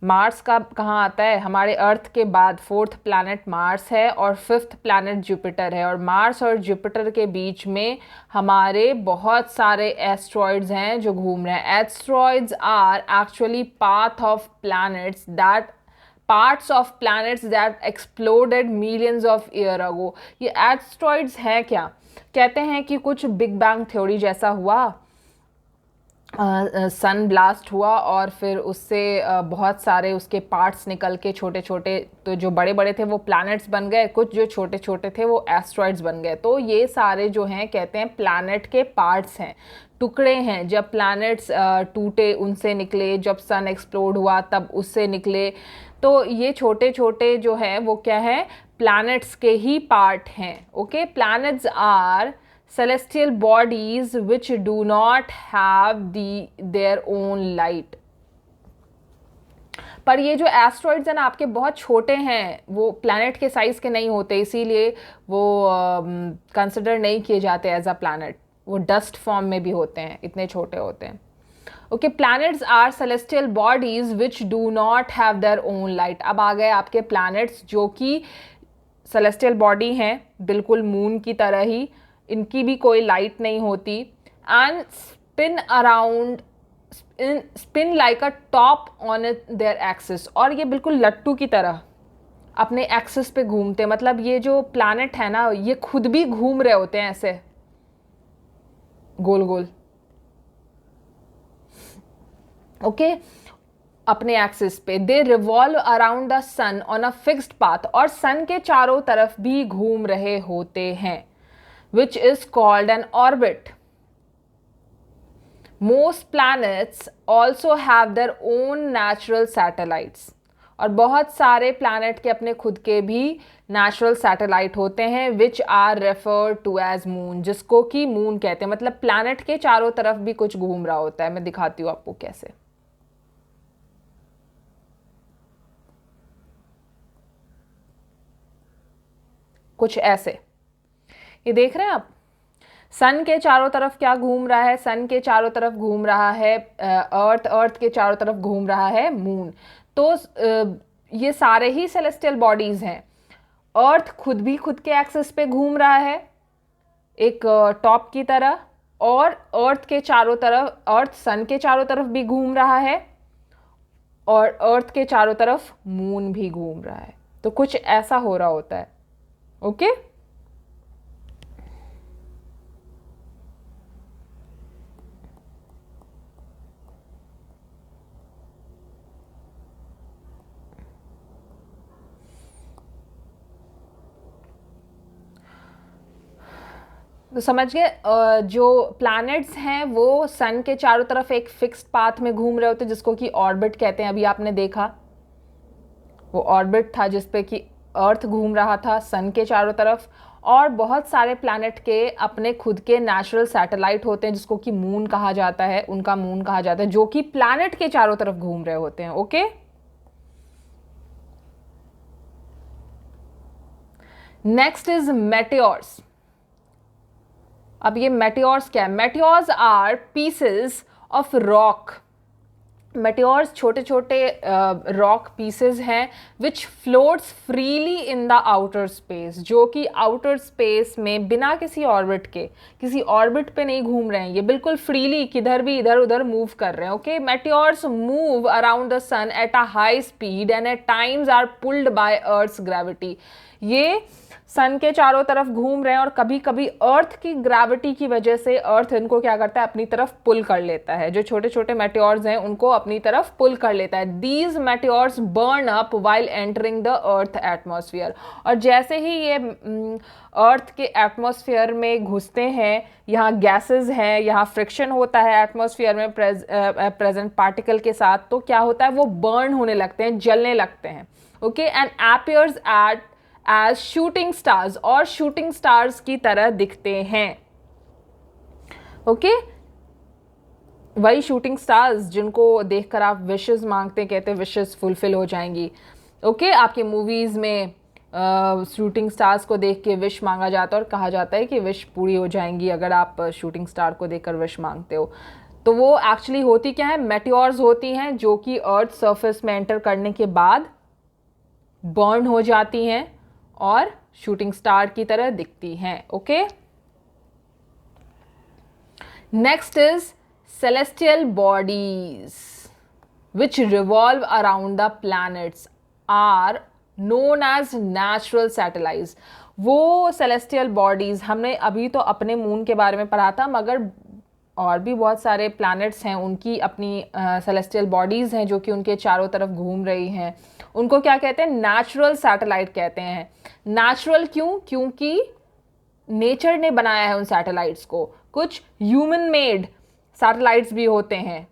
मार्स का कहाँ आता है? हमारे अर्थ के बाद फोर्थ प्लैनेट मार्स है और फिफ्थ प्लैनेट जुपिटर है, और मार्स और जुपिटर के बीच में हमारे बहुत सारे एस्ट्रॉइड्स हैं जो घूम रहे हैं. Asteroids are actually parts of planets that exploded millions of year ago. ये एस्ट्रॉइड्स हैं क्या? कहते हैं कि कुछ बिग बैंग थ्योरी जैसा हुआ, सन ब्लास्ट हुआ और फिर उससे बहुत सारे उसके पार्ट्स निकल के छोटे छोटे, तो जो बड़े बड़े थे वो प्लैनेट्स बन गए, कुछ जो छोटे छोटे थे वो एस्ट्रॉइड्स बन गए. तो ये सारे जो हैं कहते हैं प्लैनेट के पार्ट्स हैं, टुकड़े हैं. जब प्लैनेट्स टूटे उनसे निकले, जब सन एक्सप्लोड हुआ तब उससे निकले. तो ये छोटे छोटे जो है वो क्या है? प्लैनेट्स के ही पार्ट हैं. Okay, planets are celestial bodies which do not have their own light. पर ये जो एस्ट्रॉइड्स हैं ना आपके बहुत छोटे हैं, वो प्लैनेट के साइज के नहीं होते, इसीलिए वो कंसिडर नहीं किए जाते एज अ प्लैनेट. वो डस्ट फॉर्म में भी होते हैं, इतने छोटे होते हैं. Okay, planets are celestial bodies which do not have their own light. अब आ गए आपके प्लैनेट्स जो कि सेलेस्टियल बॉडी हैं, बिल्कुल मून की तरह ही, इनकी भी कोई लाइट नहीं होती. And spin like a top on their axis. और ये बिल्कुल लट्टू की तरह अपने एक्सिस पे घूमते. मतलब ये जो प्लैनेट है ना ये खुद भी घूम रहे होते हैं ऐसे गोल गोल. ओके, अपने एक्सिस पे. They revolve around the sun on a fixed path. और सन के चारों तरफ भी घूम रहे होते हैं, which is called an orbit. Most planets also have their own natural satellites. और बहुत सारे प्लैनेट के अपने खुद के भी नेचुरल सैटेलाइट होते हैं which are referred to as moon, जिसको कि मून कहते हैं. मतलब प्लैनेट के चारों तरफ भी कुछ घूम रहा होता है. मैं दिखाती हूँ आपको कैसे. कुछ ऐसे, ये देख रहे हैं आप, सन के चारों तरफ क्या घूम रहा है? सन के चारों तरफ घूम रहा है अर्थ, अर्थ के चारों तरफ घूम रहा है मून. तो ये सारे ही सेलेस्टियल बॉडीज हैं. अर्थ खुद भी खुद के एक्सिस पे घूम रहा है एक टॉप की तरह, और अर्थ के चारों तरफ, अर्थ सन के चारों तरफ भी घूम रहा है, और अर्थ के चारों तरफ मून भी घूम रहा है. तो कुछ ऐसा हो रहा होता है. ओके, तो समझ गए. जो प्लैनेट्स हैं वो सन के चारों तरफ एक फिक्स्ड पाथ में घूम रहे होते हैं जिसको कि ऑर्बिट कहते हैं. अभी आपने देखा वो ऑर्बिट था जिसपे कि अर्थ घूम रहा था सन के चारों तरफ. और बहुत सारे प्लैनेट के अपने खुद के नेचुरल सैटेलाइट होते हैं जिसको कि मून कहा जाता है, उनका मून कहा जाता है, जो कि प्लैनेट के चारों तरफ घूम रहे होते हैं. Okay, next is meteors. अब ये मेटियोर्स क्या है? Meteors are pieces of rock. Meteors छोटे छोटे रॉक पीसेस हैं which floats freely in the outer space, जो कि आउटर स्पेस में बिना किसी ऑर्बिट के, किसी ऑर्बिट पे नहीं घूम रहे हैं, ये बिल्कुल फ्रीली किधर भी इधर उधर मूव कर रहे हैं. Okay, meteors move around the sun at a high speed and at times are pulled by Earth's gravity. ये सन के चारों तरफ घूम रहे हैं और कभी कभी अर्थ की ग्रेविटी की वजह से अर्थ इनको क्या करता है? अपनी तरफ पुल कर लेता है. जो छोटे छोटे मेटियोर्स हैं उनको अपनी तरफ पुल कर लेता है. These meteors burn up while entering the Earth atmosphere. और जैसे ही ये अर्थ के एटमॉस्फेयर में घुसते हैं, यहाँ गैसेस हैं, यहाँ फ्रिक्शन होता है एटमॉस्फेयर में प्रेजेंट पार्टिकल के साथ, तो क्या होता है? वो बर्न होने लगते हैं, जलने लगते हैं. Okay, and appears as shooting stars, और शूटिंग स्टार्स की तरह दिखते हैं. ओके, वही शूटिंग स्टार्स जिनको देखकर आप विशेस मांगते, कहते हैं विशेस फुलफिल हो जाएंगी. ओके, आपके मूवीज में शूटिंग स्टार्स को देख के विश मांगा जाता है और कहा जाता है कि विश पूरी हो जाएंगी अगर आप शूटिंग स्टार को देखकर विश मांगते हो. तो वो एक्चुअली होती क्या है, मेटियोर्स होती हैं जो कि अर्थ सरफेस में एंटर करने के बाद बर्न हो जाती हैं और शूटिंग स्टार की तरह दिखती हैं. Okay, next is celestial bodies which revolve around the planets are known as natural satellites. वो celestial bodies हमने अभी तो अपने मून के बारे में पढ़ा था, मगर और भी बहुत सारे planets हैं, उनकी अपनी celestial bodies हैं जो कि उनके चारों तरफ घूम रही हैं. उनको क्या कहते हैं, natural satellite कहते हैं. natural क्यों, क्योंकि नेचर ने बनाया है उन सैटेलाइट्स को. कुछ ह्यूमन मेड सैटेलाइट्स भी होते हैं,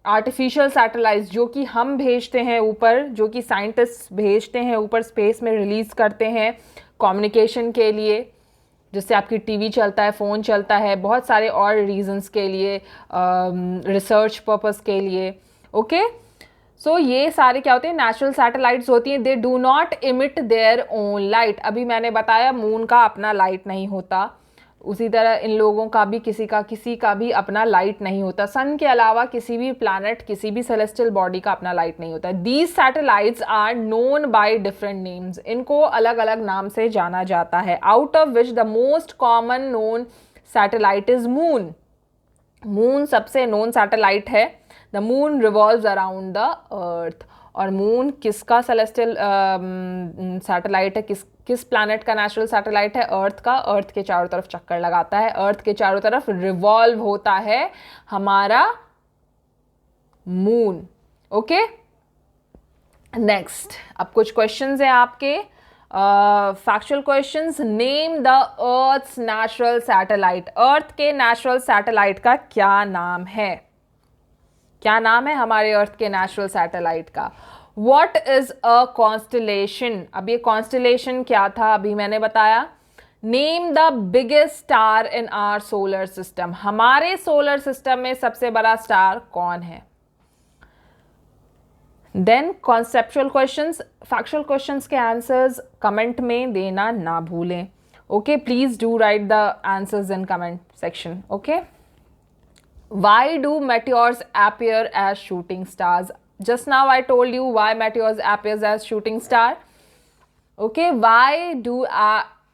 आर्टिफिशियल सैटेलाइट्स जो कि हम भेजते हैं ऊपर, जो कि साइंटिस्ट भेजते हैं ऊपर स्पेस में, रिलीज़ करते हैं कम्युनिकेशन के लिए, जिससे आपकी टीवी चलता है, फ़ोन चलता है, बहुत सारे और रीजंस के लिए, रिसर्च पर्पस के लिए. ओके, सो ये सारे क्या होते हैं, नेचुरल सैटेलाइट्स होती हैं. They do not emit there own light. अभी मैंने बताया मून का अपना लाइट नहीं होता, उसी तरह इन लोगों का भी किसी का भी अपना लाइट नहीं होता. सन के अलावा किसी भी प्लैनेट, किसी भी सेलेस्टियल बॉडी का अपना लाइट नहीं होता. These satellites are known by different names. इनको अलग अलग नाम से जाना जाता है. Out of which the most common known satellite is moon. Moon सबसे नोन सैटेलाइट है. The moon revolves around the earth. और मून किसका सेलेस्टियल सैटेलाइट है, किस प्लैनेट का नेचुरल सैटेलाइट है, अर्थ का. अर्थ के चारों तरफ चक्कर लगाता है, अर्थ के चारों तरफ रिवॉल्व होता है हमारा मून. ओके, नेक्स्ट अब कुछ क्वेश्चंस हैं आपके, factual questions. Name the Earth's natural satellite. Earth के नेचुरल सैटेलाइट का क्या नाम है, क्या नाम है हमारे अर्थ के नेचुरल सैटेलाइट का. What is a constellation? अब ये constellation क्या था, अभी मैंने बताया. Name the biggest star in our solar system. हमारे सोलर सिस्टम में सबसे बड़ा स्टार कौन है. Then conceptual questions, factual questions के आंसर्स कमेंट में देना ना भूलें. Okay, please do write the answers in comment section. Okay. Why do meteors appear as shooting stars? Just now I told you why meteors appears as shooting star. Okay, why do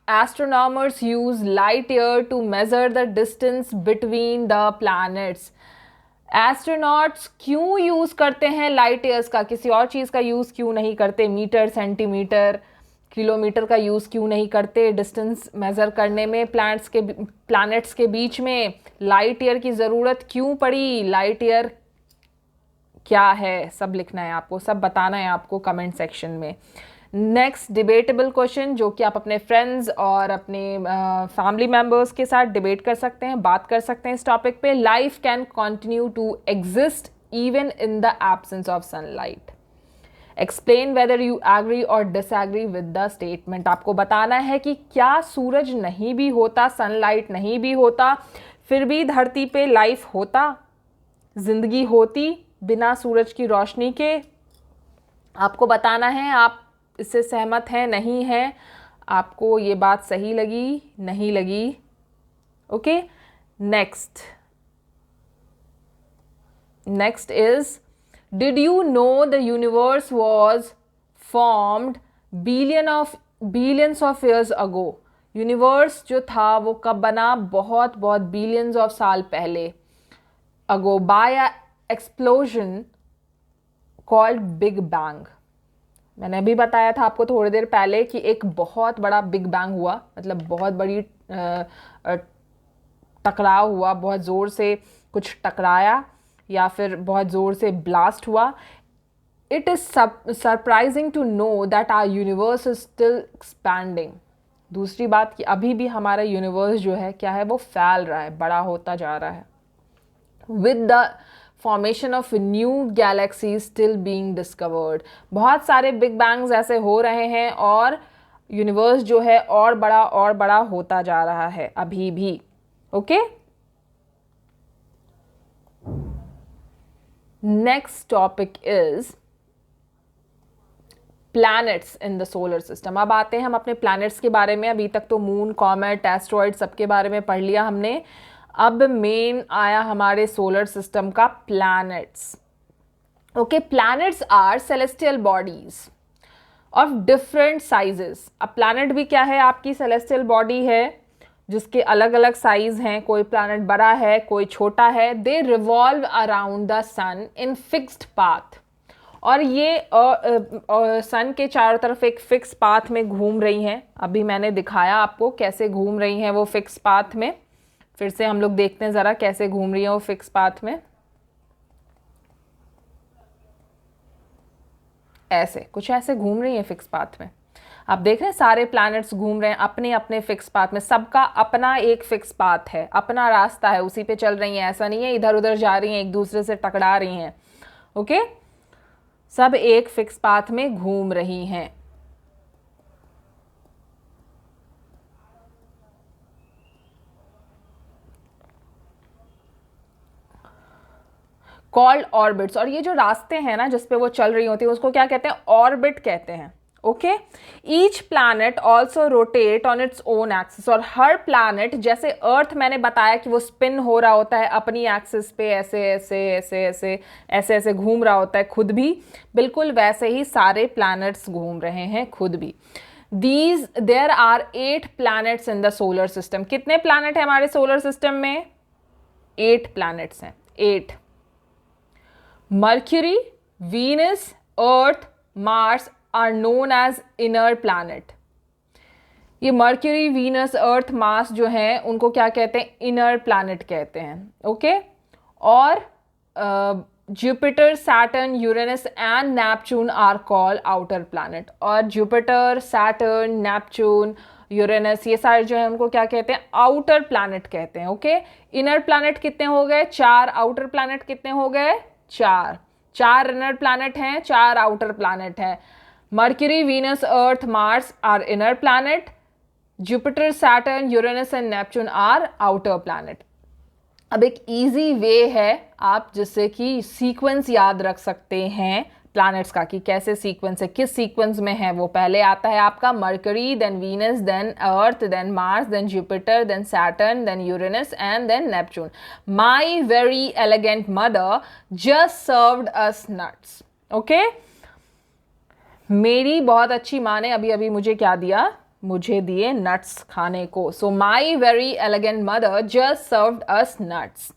astronomers use light year to measure the distance between the planets? Astronauts क्यों use करते हैं light years का, किसी और चीज़ का use क्यों नहीं करते, मीटर, सेंटीमीटर, किलोमीटर का यूज़ क्यों नहीं करते डिस्टेंस मेज़र करने में. प्लैनेट्स के बीच में लाइट ईयर की ज़रूरत क्यों पड़ी, लाइट ईयर क्या है, सब लिखना है आपको, सब बताना है आपको कमेंट सेक्शन में. नेक्स्ट डिबेटेबल क्वेश्चन जो कि आप अपने फ्रेंड्स और अपने फैमिली मेम्बर्स के साथ डिबेट कर सकते हैं, बात कर सकते हैं इस टॉपिक पे. Life can continue to exist even in the absence of sunlight. Explain whether you agree और डिसएग्री विद द स्टेटमेंट. आपको बताना है कि क्या सूरज नहीं भी होता, सनलाइट नहीं भी होता, फिर भी धरती पे लाइफ होता, जिंदगी होती बिना सूरज की रोशनी के. आपको बताना है आप इससे सहमत हैं, नहीं हैं, आपको ये बात सही लगी, नहीं लगी. Okay, next is, did you know the universe was formed billions of years ago. Universe जो था वो कब बना, बहुत बहुत बिलियंस ऑफ साल पहले. अगो, बाय अ एक्सप्लोजन कॉल्ड बिग बैंग. मैंने अभी बताया था आपको थोड़ी देर पहले कि एक बहुत बड़ा बिग बैंग हुआ, मतलब बहुत बड़ी टकराव हुआ, बहुत ज़ोर से कुछ टकराया या फिर बहुत ज़ोर से ब्लास्ट हुआ. It is surprising to know that our universe is still expanding. दूसरी बात कि अभी भी हमारा यूनिवर्स जो है क्या है, वो फैल रहा है, बड़ा होता जा रहा है. With the formation of new galaxies still being discovered. बहुत सारे बिग बैंग्स ऐसे हो रहे हैं और यूनिवर्स जो है और बड़ा होता जा रहा है अभी भी. Okay, next topic is planets in the solar system. अब आते हैं हम अपने प्लैनेट्स के बारे में. अभी तक तो मून, कॉमेट, एस्ट्रॉइड सबके बारे में पढ़ लिया हमने. अब मेन आया हमारे सोलर सिस्टम का planets. Okay, planets are celestial bodies of different sizes. अब प्लैनेट भी क्या है, आपकी सेलेस्टियल बॉडी है जिसके अलग अलग साइज हैं, कोई प्लैनेट बड़ा है कोई छोटा है। They revolve around the sun in fixed path, और ये सन के चारों तरफ एक फिक्स पाथ में घूम रही हैं। अभी मैंने दिखाया आपको कैसे घूम रही हैं वो फिक्स पाथ में। फिर से हम लोग देखते हैं ज़रा कैसे घूम रही हैं वो फिक्स पाथ में। ऐसे कुछ ऐसे घूम रही हैं फिक्स पाथ में। आप देख रहे हैं सारे प्लैनेट्स घूम रहे हैं अपने अपने फिक्स पाथ में, सबका अपना एक फिक्स पाथ है, अपना रास्ता है, उसी पे चल रही हैं। ऐसा नहीं है इधर उधर जा रही हैं, एक दूसरे से टकरा रही हैं। ओके, सब एक फिक्स पाथ में घूम रही हैं। कॉल्ड ऑर्बिट्स, और ये जो रास्ते हैं ना जिसपे वो चल रही होती है उसको क्या कहते हैं, ऑर्बिट कहते हैं। Okay, each planet also rotate on its own axis, और हर प्लैनेट जैसे अर्थ मैंने बताया कि वो स्पिन हो रहा होता है अपनी एक्सिस पे, ऐसे ऐसे ऐसे ऐसे ऐसे ऐसे घूम रहा होता है खुद भी, बिल्कुल वैसे ही सारे प्लैनेट्स घूम रहे हैं खुद भी। There are 8 planets in the solar system. कितने प्लैनेट है हमारे सोलर सिस्टम में? 8 प्लैनेट्स हैं, 8। Mercury, Venus, earth, Mars are known as inner planet. ये मर्क्यूरी, वीनस, अर्थ, मार्स जो हैं उनको क्या कहते हैं, इनर प्लैनेट कहते हैं। ओके, और Jupiter, Saturn, Uranus and Neptune are called outer planet. और जुपिटर, सैटर्न, नेपच्यून, यूरेनस ये सारे जो है उनको क्या कहते हैं, आउटर प्लैनेट कहते हैं। ओके, इनर प्लैनेट कितने हो गए? 4। आउटर प्लैनेट कितने हो गए? 4। 4 इनर प्लैनेट हैं, 4 आउटर प्लैनेट हैं। Mercury, Venus, earth, Mars are inner planet, Jupiter, Saturn, Uranus and Neptune are outer planet. अब एक इजी वे है आप जिससे कि सीक्वेंस याद रख सकते हैं प्लैनेट्स का, कि कैसे सीक्वेंस है, किस सीक्वेंस में है वो। पहले आता है आपका Mercury, then Venus, then earth, then Mars, then Jupiter, then Saturn, then Uranus and then Neptune. My very elegant mother just served us nuts. Okay, मेरी बहुत अच्छी माँ ने अभी अभी मुझे क्या दिया? मुझे दिए नट्स खाने को। So my very elegant mother just served us nuts.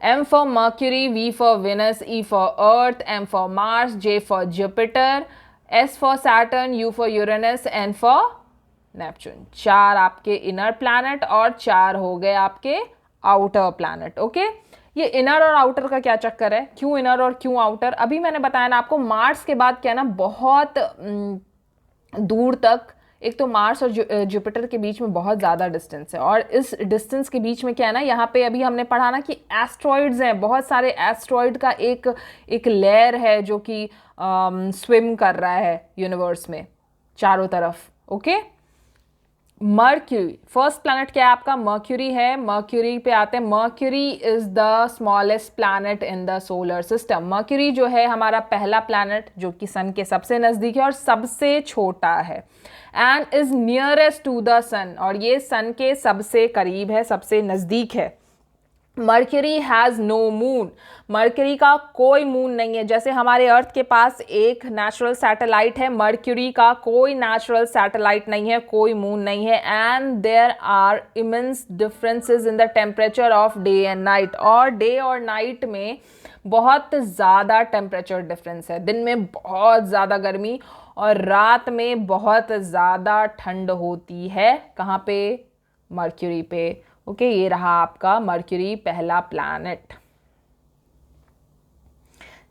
M for Mercury, V for Venus, E for Earth, M for Mars, J for Jupiter, S for Saturn, U for Uranus, N for Neptune। 4 आपके inner planet और 4 हो गए आपके outer planet. Okay, ये inner और outer का क्या चक्कर है, क्यों इनर और क्यों आउटर? अभी मैंने बताया ना आपको, मार्स के बाद क्या ना बहुत दूर तक, एक तो मार्स और जुपिटर के बीच में बहुत ज़्यादा डिस्टेंस है, और इस डिस्टेंस के बीच में क्या है ना, यहाँ पे अभी हमने पढ़ा ना कि एस्ट्रॉइड्स हैं, बहुत सारे एस्ट्रॉइड का एक लेयर है जो कि स्विम कर रहा है यूनिवर्स में चारों तरफ। ओके, मर्क्यूरी फर्स्ट प्लैनेट क्या है आपका? मर्क्यूरी है। मर्क्यूरी पे आते हैं। Mercury is the smallest planet in the solar system. Mercury जो है हमारा पहला प्लैनेट जो कि सन के सबसे नज़दीक है और सबसे छोटा है, and is nearest to the sun, और ये सन के सबसे करीब है, सबसे नज़दीक है। Mercury has no moon. Mercury का कोई मून नहीं है। जैसे हमारे अर्थ के पास एक नेचुरल सैटेलाइट है, मर्क्यूरी का कोई नेचुरल सैटेलाइट नहीं है, कोई मून नहीं है। And there are immense differences in the temperature of day and night, और डे और नाइट में बहुत ज़्यादा टेम्परेचर डिफरेंस है। दिन में बहुत ज़्यादा गर्मी और रात में बहुत ज़्यादा ठंड होती है। कहाँ पे? मर्क्यूरी पे। ओके, ये रहा आपका मर्क्यूरी पहला प्लैनेट।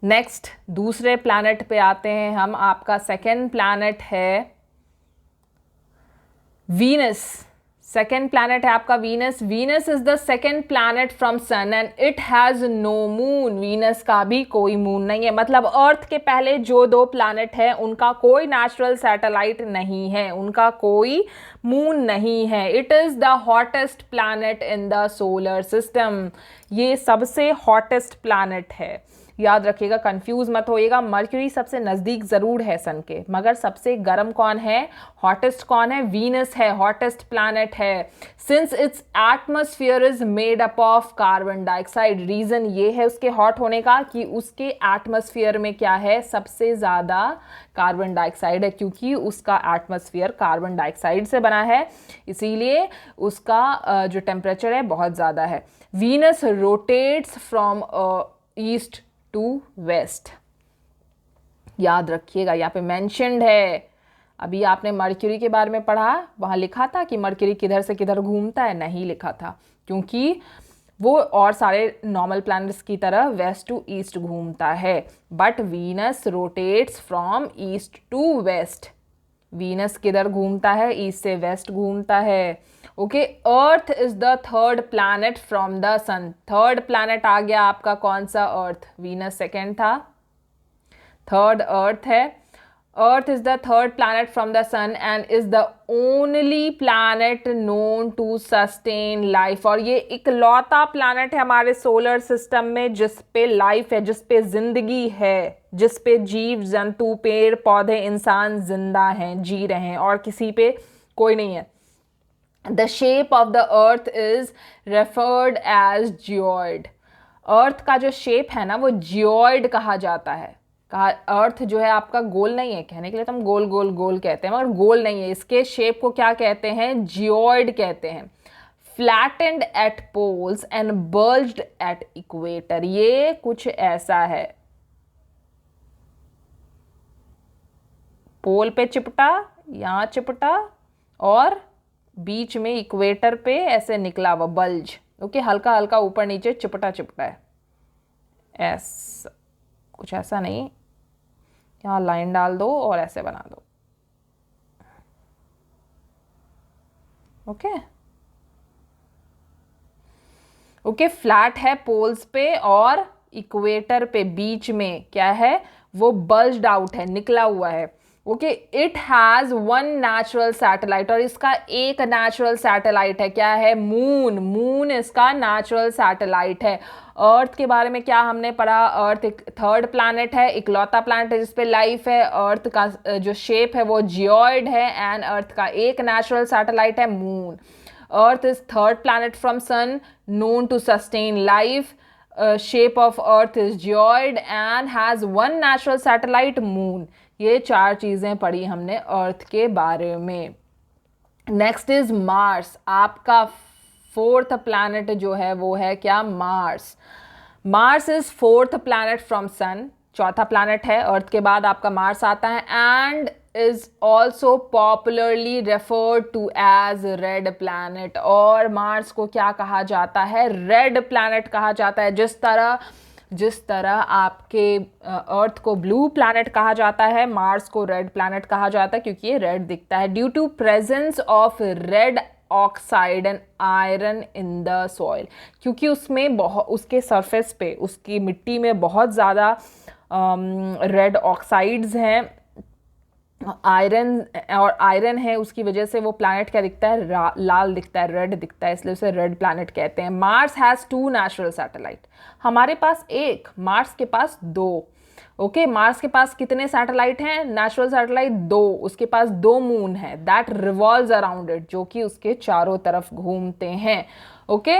नेक्स्ट दूसरे प्लैनेट पे आते हैं हम। आपका सेकंड प्लैनेट है वीनस। सेकंड प्लैनेट है आपका Venus. Venus is the second planet from sun and it has no moon. Venus का भी कोई मून नहीं है, मतलब अर्थ के पहले जो 2 प्लैनेट हैं उनका कोई नेचुरल सैटेलाइट नहीं है, उनका कोई मून नहीं है। It is the hottest planet in the solar system. ये सबसे हॉटेस्ट प्लैनेट है। याद रखिएगा, कंफ्यूज मत होइएगा। मर्क्यूरी सबसे नज़दीक ज़रूर है सन के, मगर सबसे गर्म कौन है, हॉटेस्ट कौन है, वीनस है, हॉटेस्ट प्लैनेट है। Since it's atmosphere is made up of carbon dioxide, reason ये है उसके हॉट होने का कि उसके एटमॉस्फेयर में क्या है, सबसे ज़्यादा कार्बन डाइऑक्साइड है, क्योंकि उसका एटमॉस्फेयर कार्बन डाइऑक्साइड से बना है, इसीलिए उसका जो टेम्परेचर है बहुत ज़्यादा है। Venus rotates from east to west, याद रखिएगा, यहाँ पे मेंशन्ड है। अभी आपने मर्क्यूरी के बारे में पढ़ा, वहाँ लिखा था कि मर्क्यूरी किधर से किधर घूमता है, नहीं लिखा था, क्योंकि वो और सारे नॉर्मल प्लैनेट्स की तरह वेस्ट टू ईस्ट घूमता है। But Venus rotates from east to west, Venus किधर घूमता है, ईस्ट से वेस्ट घूमता है। Okay, Earth is the third planet from the sun, third planet आ गया आपका कौन सा, अर्थ, वीनस सेकेंड था, थर्ड अर्थ है। Earth is the third planet from the sun and is the only planet known to sustain life, और ये इकलौता प्लैनेट है हमारे सोलर सिस्टम में जिस पे लाइफ है, जिस पे जिंदगी है, जिस पे जीव जंतु पेड़ पौधे इंसान जिंदा हैं, जी रहे हैं, और किसी पे कोई नहीं है। The shape of the earth is referred as geoid. अर्थ का जो शेप है ना वो जियोइड कहा जाता है। कहा अर्थ जो है आपका गोल नहीं है, कहने के लिए तो हम गोल गोल गोल कहते हैं, मगर गोल नहीं है, इसके शेप को क्या कहते हैं, जियोइड कहते हैं। Flattened at poles and bulged at equator, ये कुछ ऐसा है, पोल पे चिपटा, यहाँ चिपटा, और बीच में इक्वेटर पे ऐसे निकला हुआ बल्ज। ओके, हल्का हल्का ऊपर नीचे चिपटा चिपटा है, ऐसा कुछ, ऐसा नहीं, यहाँ लाइन डाल दो और ऐसे बना दो। ओके ओके, फ्लैट है पोल्स पे और इक्वेटर पे बीच में क्या है, वो बल्ज्ड आउट है, निकला हुआ है। Okay, it has one natural satellite, और इसका एक नेचुरल सैटेलाइट है, क्या है, मून, मून इसका नेचुरल सैटेलाइट है। अर्थ के बारे में क्या हमने पढ़ा, अर्थ एक थर्ड प्लैनेट है, इकलौता प्लैनेट है जिसपे लाइफ है, अर्थ का जो शेप है वो जियोइड है, एंड अर्थ का एक नेचुरल सैटेलाइट है, moon. Earth is third planet from sun known to sustain life. Shape of earth is geoid and has one natural satellite, moon. ये चार चीजें पढ़ी हमने अर्थ के बारे में। नेक्स्ट इज मार्स, आपका फोर्थ प्लैनेट जो है वो है क्या, Mars. Mars is fourth planet from sun, चौथा प्लैनेट है, अर्थ के बाद आपका मार्स आता है, and is also popularly referred to as red planet, और मार्स को क्या कहा जाता है, रेड प्लैनेट कहा जाता है। जिस तरह आपके अर्थ को ब्लू प्लैनेट कहा जाता है, मार्स को रेड प्लैनेट कहा जाता है, क्योंकि ये रेड दिखता है, due to presence of red oxide and iron in the soil, क्योंकि उसमें बहुत, उसके सरफेस पे, उसकी मिट्टी में बहुत ज़्यादा रेड ऑक्साइड्स हैं, आयरन, और आयरन है, उसकी वजह से वो प्लैनेट क्या दिखता है, लाल दिखता है, रेड दिखता है, इसलिए उसे रेड प्लैनेट कहते हैं। Mars has two natural satellite, हमारे पास एक, मार्स के पास दो। ओके, मार्स के पास कितने सैटेलाइट हैं, नेचुरल सैटेलाइट दो, उसके पास दो मून है, दैट रिवॉल्व्स अराउंड इट, जो कि उसके चारों तरफ घूमते हैं। ओके,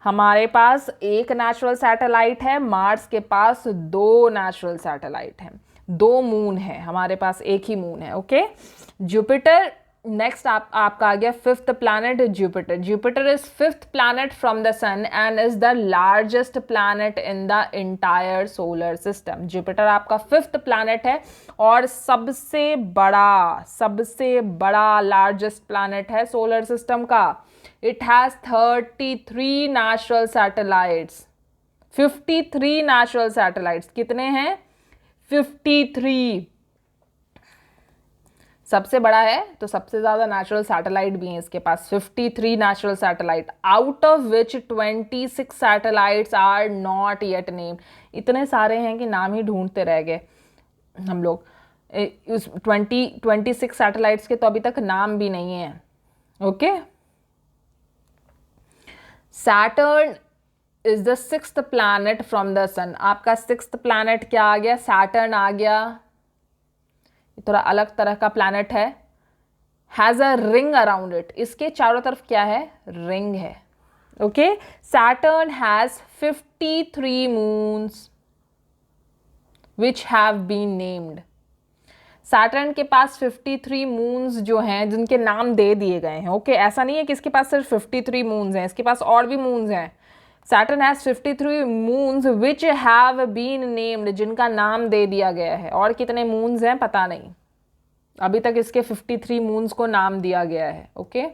हमारे पास एक नेचुरल सैटेलाइट है, मार्स के पास दो नेचुरल सैटेलाइट हैं, दो मून है, हमारे पास एक ही मून है। ओके, जुपिटर नेक्स्ट आपका आ गया fifth planet, Jupiter. Jupiter is fifth planet from the sun and is the largest planet in the entire solar system. Jupiter आपका फिफ्थ प्लैनेट है और सबसे बड़ा लार्जेस्ट प्लैनेट है सोलर सिस्टम का। It has 33 natural satellites, 53 natural satellites, कितने हैं, 53। सबसे बड़ा है तो सबसे ज़्यादा नेचुरल सैटेलाइट भी हैं इसके पास, 53 natural satellite, out of which 26 satellites are not yet named. इतने सारे हैं कि नाम ही ढूंढते रह गए हम लोग। उस 26 सैटेलाइट्स के तो अभी तक नाम भी नहीं है। Okay, Saturn is the sixth planet from the sun. आपका सिक्स्थ प्लैनेट क्या आ गया? सैटर्न आ गया। थोड़ा अलग तरह का प्लैनेट है। Has a ring around it, इसके चारों तरफ क्या है? रिंग है। Okay, Saturn has 53 moons which have been named. Saturn के पास 53 मून्स जो हैं जिनके नाम दे दिए गए हैं। ओके, ऐसा नहीं है कि इसके पास सिर्फ 53 मून्स हैं, इसके पास और भी मून्स हैं। Saturn has 53 moons which have been named, जिनका नाम दे दिया गया है। और कितने मून्स हैं पता नहीं, अभी तक इसके 53 मून्स को नाम दिया गया है। ओके,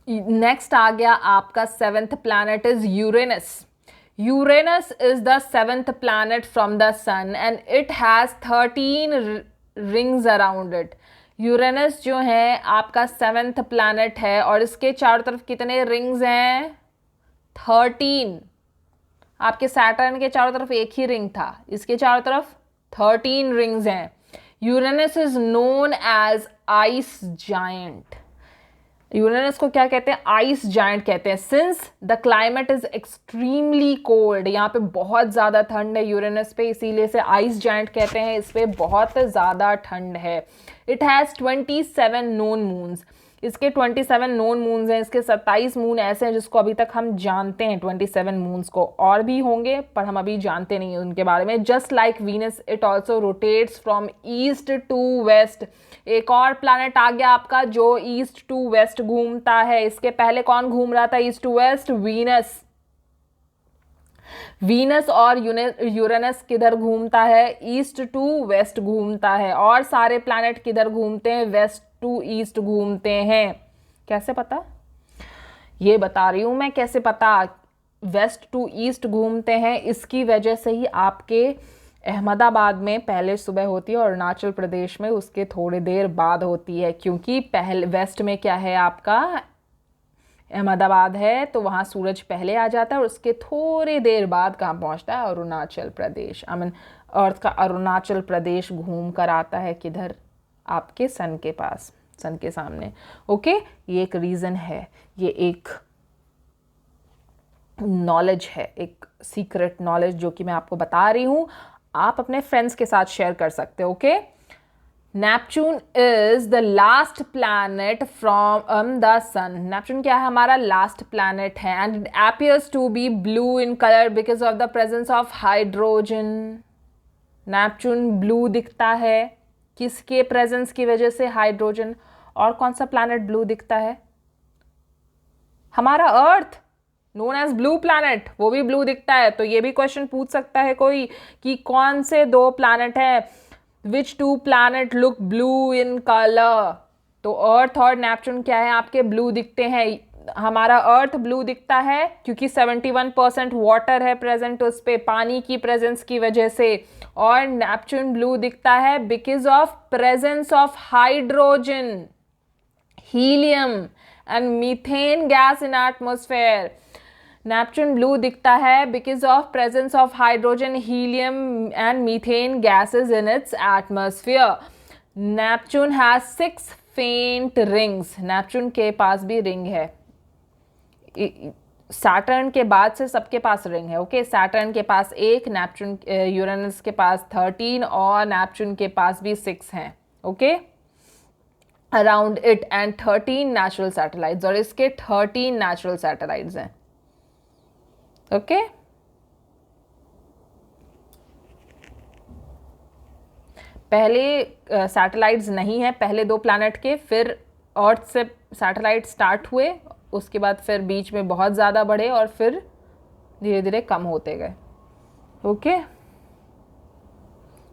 नेक्स्ट आ गया आपका seventh planet is Uranus. Uranus is the seventh planet from the sun and it has 13 rings around it. Uranus जो है आपका सेवेंथ प्लैनेट है और इसके चारों तरफ कितने रिंग्स हैं? 13। आपके सैटर्न के चारों तरफ एक ही रिंग था, इसके चारों तरफ 13 रिंग्स हैं। Uranus is known as ice giant. Uranus को क्या कहते हैं? आइस जायंट कहते हैं। Since the climate is extremely cold, यहाँ पे बहुत ज़्यादा ठंड है यूरेनस पे, इसीलिए इसे आइस जायंट कहते हैं। इस पे बहुत ज़्यादा ठंड है। इट हैज़ 27 नोन मून्स, इसके 27 नोन मून्स हैं। इसके 27 मून ऐसे हैं जिसको अभी तक हम जानते हैं 27 मून्स को, और भी होंगे पर हम अभी जानते नहीं हैं उनके बारे में। Just like Venus it also rotates from east to west. एक और प्लैनेट आ गया आपका जो ईस्ट टू वेस्ट घूमता है। इसके पहले कौन घूम रहा था east to west? Venus. Venus और यूरेनस किधर घूमता है? ईस्ट टू वेस्ट घूमता है। और सारे प्लैनेट किधर घूमते हैं? वेस्ट टू ईस्ट घूमते हैं। कैसे पता? ये बता रही हूं मैं कैसे पता। वेस्ट टू ईस्ट घूमते हैं, इसकी वजह से ही आपके अहमदाबाद में पहले सुबह होती है और अरुणाचल प्रदेश में उसके थोड़ी देर बाद होती है, क्योंकि पहले वेस्ट में क्या है आपका? अहमदाबाद है, तो वहाँ सूरज पहले आ जाता है और उसके थोड़ी देर बाद कहाँ पहुँचता है? अरुणाचल प्रदेश। आई मीन अर्थ का अरुणाचल प्रदेश घूम कर आता है किधर? आपके सन के पास, सन के सामने। ओके, ये एक रीज़न है, ये एक नॉलेज है, एक सीक्रेट नॉलेज जो कि मैं आपको बता रही हूँ। आप अपने फ्रेंड्स के साथ शेयर कर सकते हो। Okay, Neptune is the last planet from the sun. Neptune क्या है? हमारा लास्ट प्लैनेट है। And it appears to be blue in colour because of the presence of hydrogen. Neptune blue दिखता है किसके प्रेजेंस की वजह से? हाइड्रोजन। और कौन सा प्लैनेट ब्लू दिखता है? हमारा अर्थ, नोन एज ब्लू प्लैनेट, वो भी ब्लू दिखता है। तो ये भी क्वेश्चन पूछ सकता है कोई कि कौन से दो प्लैनेट हैं? Which two planet look blue in colour? तो अर्थ और नेपच्यून क्या है? आपके ब्लू दिखते हैं। हमारा अर्थ ब्लू दिखता है क्योंकि 71% वाटर है प्रेजेंट उस पे, पानी की प्रेजेंस की वजह से। और नेपच्यून ब्लू दिखता है because of presence of hydrogen, helium and methane gas in atmosphere. Neptune blue दिखता है because of presence of hydrogen, helium and methane gases in its atmosphere. Neptune has 6 फेंट रिंग्स। नेपच्यून के पास भी ring है। Saturn के बाद से सबके पास रिंग है। ओके, सैटर्न के पास 1, नेपच्यून यूरेनस के पास 13 और नेपच्यून के पास भी 6 हैं। Okay, around it and 13 natural satellites, और इसके 13 नेचुरल सैटेलाइट्स हैं। ओके, पहले सैटेलाइट्स नहीं है, पहले 2 प्लैनेट के, फिर अर्थ से सैटेलाइट स्टार्ट हुए, उसके बाद फिर बीच में बहुत ज़्यादा बढ़े और फिर धीरे धीरे कम होते गए। Okay,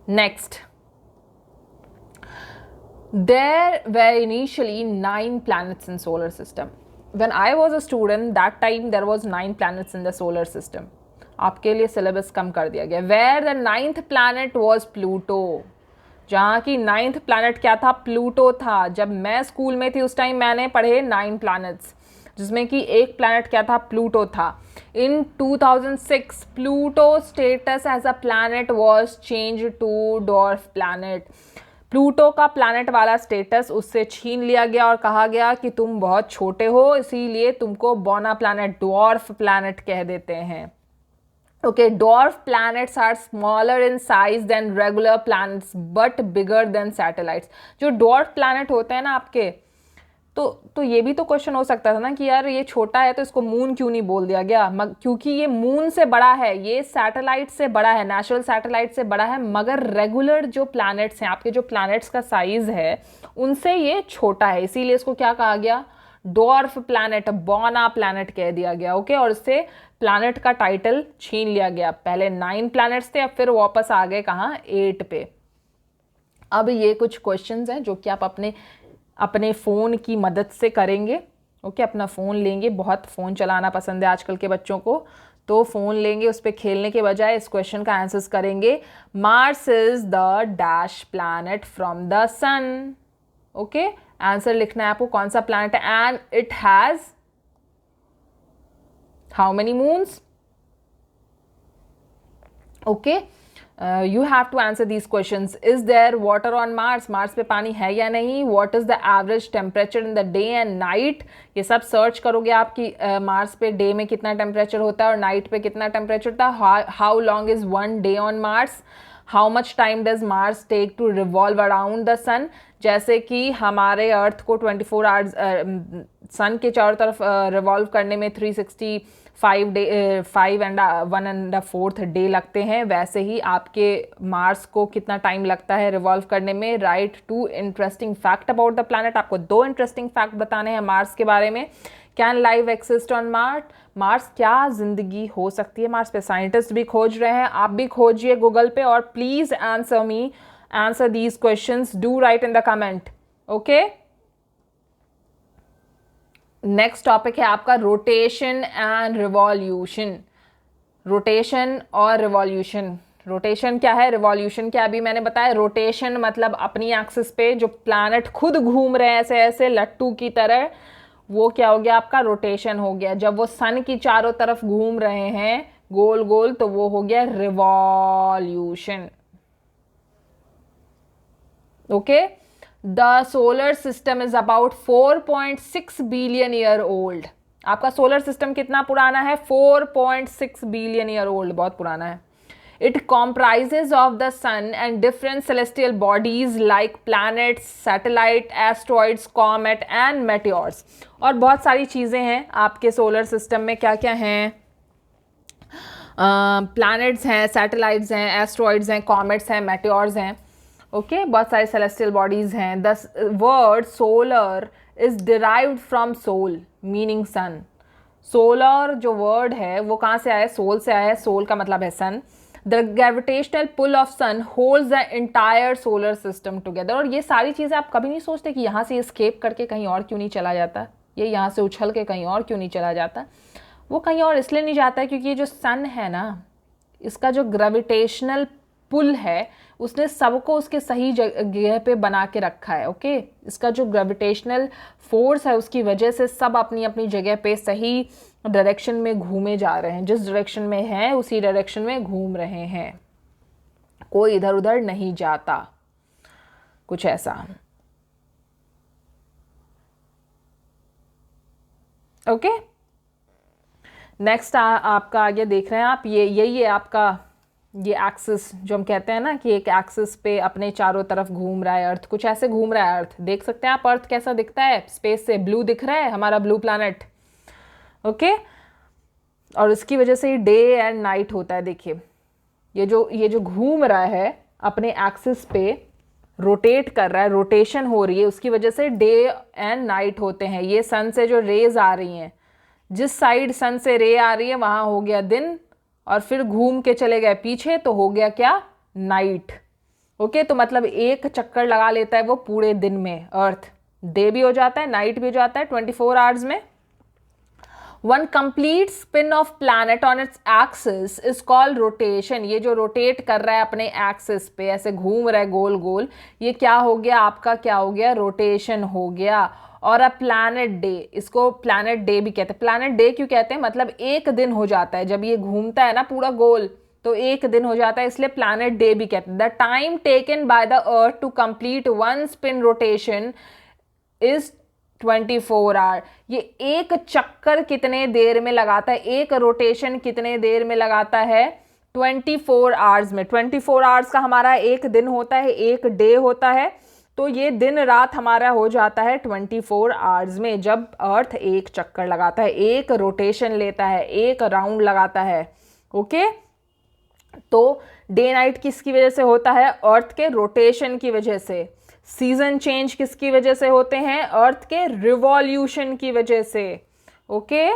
next, there were initially 9 planets in solar system. When I was a student, that time there was 9 planets in the solar system. आपके लिए सिलेबस कम कर दिया गया। Where the 9th planet was Pluto. जहाँ की 9th planet क्या था? Pluto था। जब मैं स्कूल में थी उस टाइम मैंने पढ़े 9 planets, जिसमें कि एक प्लैनेट क्या था? प्लूटो था। In 2006, Pluto status as a planet was changed to dwarf planet. Pluto का प्लैनेट वाला स्टेटस उससे छीन लिया गया और कहा गया कि तुम बहुत छोटे हो, इसीलिए तुमको बॉना प्लैनेट, ड्वार्फ प्लैनेट कह देते हैं। Okay, dwarf planets are smaller in size than regular planets but bigger than satellites. जो dwarf planet होते हैं ना आपके, तो ये भी तो क्वेश्चन हो सकता था ना कि यार ये छोटा है तो इसको मून क्यों नहीं बोल दिया गया, क्योंकि ये मून से बड़ा है, ये सैटेलाइट से बड़ा है, नेचुरल सैटेलाइट से बड़ा है, मगर रेगुलर जो प्लैनेट्स हैं, आपके जो प्लैनेट्स का साइज है उनसे ये छोटा है, इसीलिए इसको क्या कहा गया, डॉर्फ प्लैनेट, बॉना प्लैनेट कह दिया गया। ओके, और इससे प्लैनेट का टाइटल छीन लिया गया। पहले 9 प्लैनेट्स थे, अब फिर वापस आ गए कहाँ, 8 पे। अब ये कुछ क्वेश्चंस हैं जो कि आप अपने फ़ोन की मदद से करेंगे। ओके, अपना फ़ोन लेंगे, बहुत फ़ोन चलाना पसंद है आजकल के बच्चों को, तो फ़ोन लेंगे, उस पर खेलने के बजाय इस क्वेश्चन का आंसर्स करेंगे। Mars is the dash planet from the sun. Okay, answer लिखना है आपको, कौन सा प्लैनेट है, and it has how many moons. Okay, you have to answer these questions. Is there water on Mars? Mars पे पानी है या नहीं? What is the average temperature in the day and night? ये सब सर्च करोगे आप कि मार्स पे डे में कितना टेम्परेचर होता है और नाइट पे कितना टेम्परेचर होता है। How long is one day on Mars? How much time does Mars take to revolve around the sun? जैसे कि हमारे अर्थ को 24 आवर्स सन के चारों तरफ रिवॉल्व करने में 365 एंड 1/4 डे लगते हैं, वैसे ही आपके मार्स को कितना टाइम लगता है रिवॉल्व करने में। Right 2 interesting fact about the planet. आपको 2 इंटरेस्टिंग फैक्ट बताने हैं मार्स के बारे में। Can life exist on Mars? Mars, क्या जिंदगी हो सकती है मार्स पे? साइंटिस्ट भी खोज रहे हैं, आप भी खोजिए गूगल पे, और please answer these questions, do write in the comment. Okay, next topic है आपका रोटेशन एंड रिवॉल्यूशन। रोटेशन और रिवॉल्यूशन। रोटेशन क्या है, रिवॉल्यूशन क्या, अभी मैंने बताया। रोटेशन मतलब अपनी एक्सिस पे जो प्लैनेट खुद घूम रहे हैं ऐसे ऐसे लट्टू की तरह, वो क्या हो गया आपका, रोटेशन हो गया। जब वो सन की चारों तरफ घूम रहे हैं गोल गोल, तो वो हो गया revolution. Okay, the solar system is about 4.6 billion year old. आपका सोलर सिस्टम कितना पुराना है, 4.6 बिलियन ईयर ओल्ड, बहुत पुराना है। It comprises of the sun and different celestial bodies like planets, satellite, asteroids, comet and meteors. और बहुत सारी चीज़ें हैं आपके सोलर सिस्टम में, क्या क्या हैं, प्लैनेट्स हैं, सैटेलाइट्स हैं, एस्ट्रॉइड्स हैं, कॉमेट्स हैं, मेटियोर्स हैं। ओके, बहुत सारी सेलेस्टियल बॉडीज हैं। The word solar is derived from sol meaning sun. Solar जो वर्ड है वो कहाँ से आया है, सोल से आया है, सोल का मतलब है sun. The gravitational pull of sun holds the entire solar system together. और ये सारी चीज़ें आप कभी नहीं सोचते कि यहाँ से एस्केप करके कहीं और क्यों नहीं चला जाता, ये यहाँ से उछल के कहीं और क्यों नहीं चला जाता। वो कहीं और इसलिए नहीं जाता है क्योंकि ये जो सन है ना, इसका जो ग्रेविटेशनल पुल है उसने सबको उसके सही जगह पे बना के रखा है। ओके, इसका जो ग्रेविटेशनल फोर्स है उसकी वजह से सब अपनी अपनी जगह पे सही डायरेक्शन में घूमे जा रहे हैं, जिस डायरेक्शन में है उसी डायरेक्शन में घूम रहे हैं, कोई इधर उधर नहीं जाता, कुछ ऐसा। ओके, नेक्स्ट आपका आगे देख रहे हैं आप, यही है आपका ये एक्सिस जो हम कहते हैं ना कि एक एक्सिस पे अपने चारों तरफ घूम रहा है अर्थ, कुछ ऐसे घूम रहा है अर्थ। देख सकते हैं आप अर्थ कैसा दिखता है स्पेस से, ब्लू दिख रहा है हमारा ब्लू प्लैनेट। ओके, और इसकी वजह से ही डे एंड नाइट होता है। देखिए ये जो घूम रहा है अपने एक्सिस पे, रोटेट कर रहा है, रोटेशन हो रही है, उसकी वजह से डे एंड नाइट होते हैं। ये सन से जो रेज आ रही हैं, जिस साइड सन से रे आ रही है वहाँ हो गया दिन, और फिर घूम के चले गए पीछे तो हो गया क्या, नाइट। ओके, तो मतलब एक चक्कर लगा लेता है वो पूरे दिन में अर्थ, डे भी हो जाता है नाइट भी हो जाता है 24 आवर्स में। One complete spin off planet on its axis is called rotation. ये जो रोटेट कर रहा है अपने एक्सिस पे, ऐसे घूम रहा है गोल गोल, ये क्या हो गया आपका, क्या हो गया, रोटेशन हो गया। और अ प्लैनेट डे, इसको प्लैनेट डे भी कहते हैं। प्लैनेट डे क्यों कहते हैं, मतलब एक दिन हो जाता है जब ये घूमता है ना पूरा गोल, तो एक दिन हो जाता है, इसलिए प्लैनेट डे भी कहते हैं। The time taken by the earth to complete one spin rotation is 24 hour. ये एक चक्कर कितने देर में लगाता है, एक रोटेशन कितने देर में लगाता है? 24 आवर्स में। 24 आवर्स का हमारा एक दिन होता है, एक डे होता है, तो ये दिन रात हमारा हो जाता है 24 आवर्स में, जब अर्थ एक चक्कर लगाता है, एक रोटेशन लेता है, एक राउंड लगाता है। ओके, तो डे नाइट किसकी वजह से होता है? अर्थ के रोटेशन की वजह से। सीजन चेंज किसकी वजह से होते हैं? अर्थ के रिवॉल्यूशन की वजह से। ओके,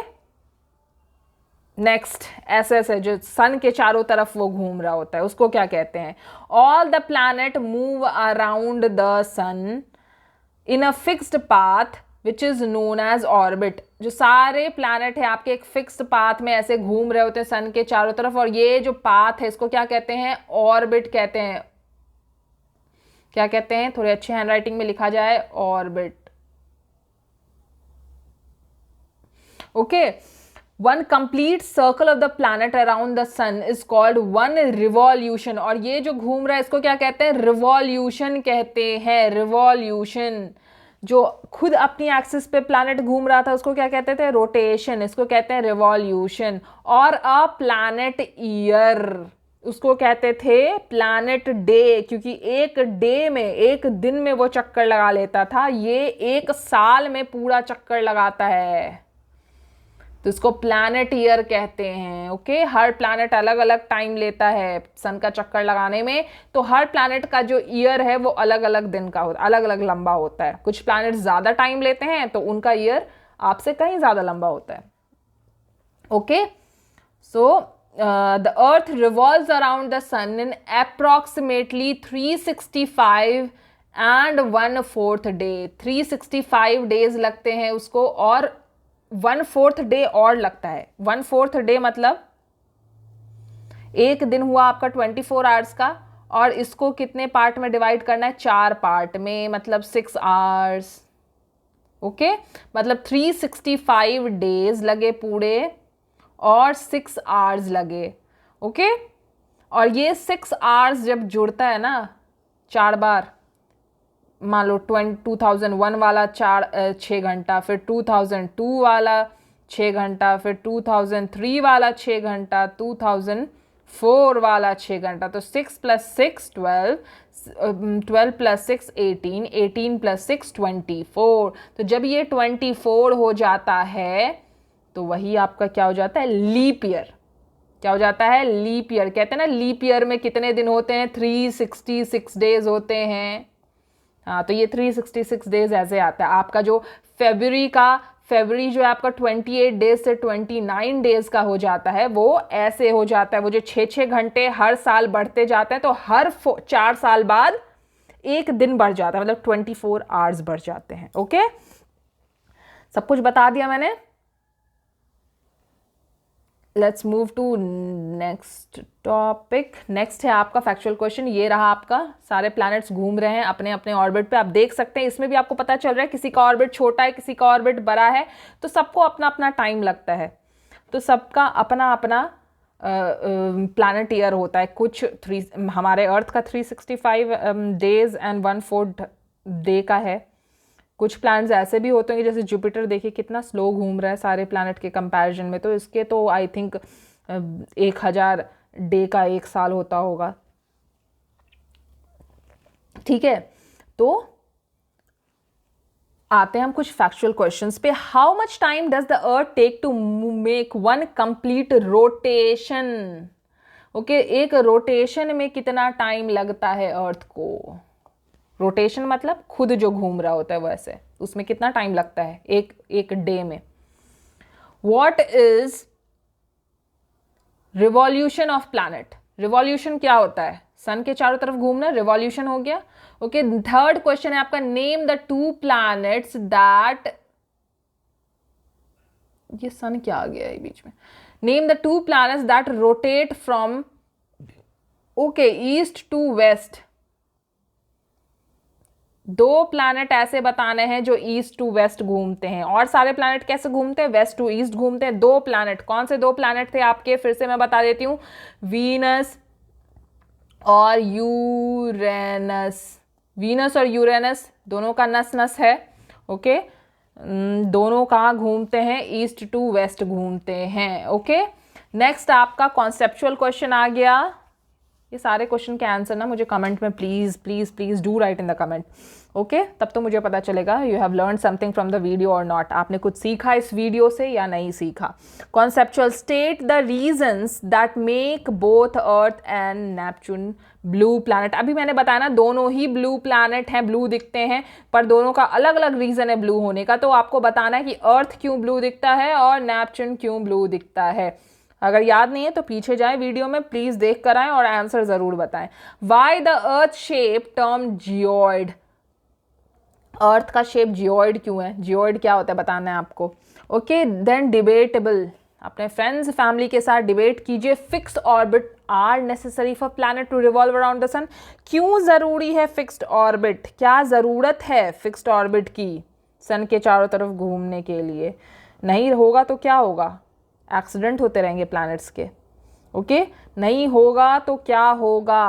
नेक्स्ट एसएस है, जो सन के चारों तरफ वो घूम रहा होता है, उसको क्या कहते हैं? All the planet move around the sun in a fixed path which is known as orbit. जो सारे प्लैनेट है आपके एक फिक्स्ड पाथ में ऐसे घूम रहे होते हैं सन के चारों तरफ, और ये जो पाथ है इसको क्या कहते हैं? ऑर्बिट कहते हैं। क्या कहते हैं? थोड़ी अच्छी हैंडराइटिंग में लिखा जाए, orbit. Okay, one complete circle of the planet around the sun is called one revolution. और ये जो घूम रहा है इसको क्या कहते हैं? रिवॉल्यूशन कहते हैं। रिवॉल्यूशन। जो खुद अपनी एक्सिस पे प्लैनेट घूम रहा था उसको क्या कहते थे? रोटेशन। इसको कहते हैं रिवॉल्यूशन। और अ प्लैनेट ईयर, उसको कहते थे प्लैनेट डे, क्योंकि एक डे में, एक दिन में वो चक्कर लगा लेता था, ये एक साल में पूरा चक्कर लगाता है, तो इसको प्लैनेट ईयर कहते हैं। ओके, हर प्लैनेट अलग अलग टाइम लेता है सन का चक्कर लगाने में, तो हर प्लैनेट का जो ईयर है वो अलग अलग दिन का होता है, अलग अलग लंबा होता है। कुछ प्लैनेट ज्यादा टाइम लेते हैं तो उनका ईयर आपसे कहीं ज्यादा लंबा होता है। Okay, so the earth revolves around the sun in approximately 365 and 1/4 day। 365 days लगते हैं उसको, और 1/4 डे और लगता है। 1/4 डे मतलब एक दिन हुआ आपका 24 आवर्स का, और इसको कितने पार्ट में डिवाइड करना है? 4 पार्ट में, मतलब 6 आवर्स। ओके, मतलब 365 डेज लगे पूरे और 6 आवर्स लगे। ओके, और ये 6 आवर्स जब जुड़ता है ना 4 बार, मान लो 2001 वाला 6 घंटा, फिर 2002 वाला 6 घंटा, फिर 2003 वाला 6 घंटा, 2004 वाला 6 घंटा, तो 6 + 6 12, 12 + 6 18, 18 + 6 24। तो जब ये 24 हो जाता है तो वही आपका क्या हो जाता है? Leap year. क्या हो जाता है? Leap year. कहते हैं ना लीप ईयर में कितने दिन होते हैं? 366 डेज होते हैं। हाँ, तो ये 366 डेज ऐसे आता है। आपका जो फरवरी जो है आपका 28 डेज से 29 डेज का हो जाता है, वो ऐसे हो जाता है। वो जो 6 घंटे हर साल बढ़ते जाते हैं, तो हर 4 साल बाद एक दिन बढ़ जाता है, मतलब 24 आवर्स बढ़ जाते हैं। ओके, सब कुछ बता दिया मैंने। Let's move to next topic. Next है आपका फैक्चुअल क्वेश्चन। ये रहा आपका, सारे प्लैनेट्स घूम रहे हैं अपने अपने ऑर्बिट पे। आप देख सकते हैं इसमें भी आपको पता चल रहा है किसी का ऑर्बिट छोटा है, किसी का ऑर्बिट बड़ा है, तो सबको अपना अपना टाइम लगता है, तो सबका अपना अपना प्लैनेट ईयर होता है। कुछ हमारे अर्थ का 365 डेज एंड 1/4 डे का है। कुछ प्लैनेट्स ऐसे भी होते हैं जैसे जुपिटर, देखिए कितना स्लो घूम रहा है सारे प्लैनेट के कंपैरिजन में, तो इसके तो आई थिंक 1000 डे का एक साल होता होगा। ठीक है, तो आते हैं हम कुछ फैक्चुअल क्वेश्चंस पे। How much time does the earth take to make one complete rotation? Okay, एक रोटेशन में कितना टाइम लगता है अर्थ को? रोटेशन मतलब खुद जो घूम रहा होता है वैसे, उसमें कितना टाइम लगता है एक डे में? What is revolution of planet? Revolution क्या होता है? सन के चारों तरफ घूमना रिवॉल्यूशन हो गया। ओके, थर्ड क्वेश्चन है आपका, नेम द 2 प्लैनेट्स दैट, ये सन क्या आ गया है बीच में? Name the 2 planets that rotate from east to west. दो प्लैनेट ऐसे बताने हैं जो ईस्ट टू वेस्ट घूमते हैं। और सारे प्लैनेट कैसे घूमते हैं? वेस्ट टू ईस्ट घूमते हैं। दो प्लैनेट, कौन से दो प्लैनेट थे आपके? फिर से मैं बता देती हूँ, वीनस और यूरेनस। वीनस और यूरेनस दोनों का नस नस है। ओके, दोनों कहाँ घूमते हैं? ईस्ट टू वेस्ट घूमते हैं। ओके, नेक्स्ट आपका कॉन्सेप्चुअल क्वेश्चन आ गया। ये सारे क्वेश्चन के आंसर ना मुझे कमेंट में please please please do write in the comment. Okay, तब तो मुझे पता चलेगा you have learn something from the video और नॉट। आपने कुछ सीखा इस वीडियो से या नहीं सीखा। Conceptual, state the reasons that make both earth and Neptune blue planet. अभी मैंने बताया ना, दोनों ही ब्लू प्लैनेट हैं, ब्लू दिखते हैं, पर दोनों का अलग अलग रीजन है ब्लू होने का। तो आपको बताना है कि अर्थ क्यों ब्लू दिखता है और नेपच्यून क्यों ब्लू दिखता है। अगर याद नहीं है तो पीछे जाएं वीडियो में, प्लीज देख कर आएं और आंसर जरूर बताएं। Why the Earth shape term geoid. Earth का शेप जियोइड क्यों है? जियोइड क्या होता है बताना है आपको। ओके, देन डिबेटेबल, अपने फ्रेंड्स फैमिली के साथ डिबेट कीजिए। Fixed orbit are necessary for planet to revolve around the sun. क्यों जरूरी है फिक्स्ड ऑर्बिट? क्या जरूरत है फिक्स्ड ऑर्बिट की सन के चारों तरफ घूमने के लिए? नहीं होगा तो क्या होगा? एक्सीडेंट होते रहेंगे प्लैनेट्स के। ओके, नहीं होगा तो क्या होगा?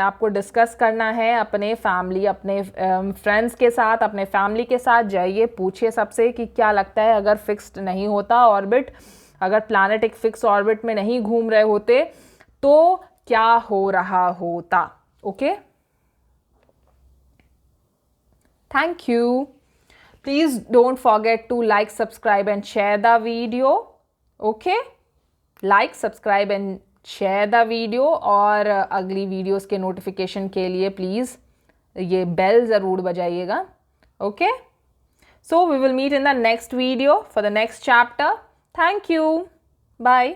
आपको डिस्कस करना है अपने फैमिली, अपने फ्रेंड्स के साथ, अपने फैमिली के साथ जाइए, पूछिए सबसे कि क्या लगता है अगर फिक्स्ड नहीं होता ऑर्बिट, अगर प्लैनेट एक फिक्स ऑर्बिट में नहीं घूम रहे होते तो क्या हो रहा होता। Okay, thank you. Please don't forget to like, subscribe and share the video. Okay? Like, subscribe and share the video और अगली वीडियोस के नोटिफिकेशन के लिए प्लीज़ ये बेल ज़रूर बजाइएगा। Okay? So we will meet in the next video for the next chapter. Thank you. Bye.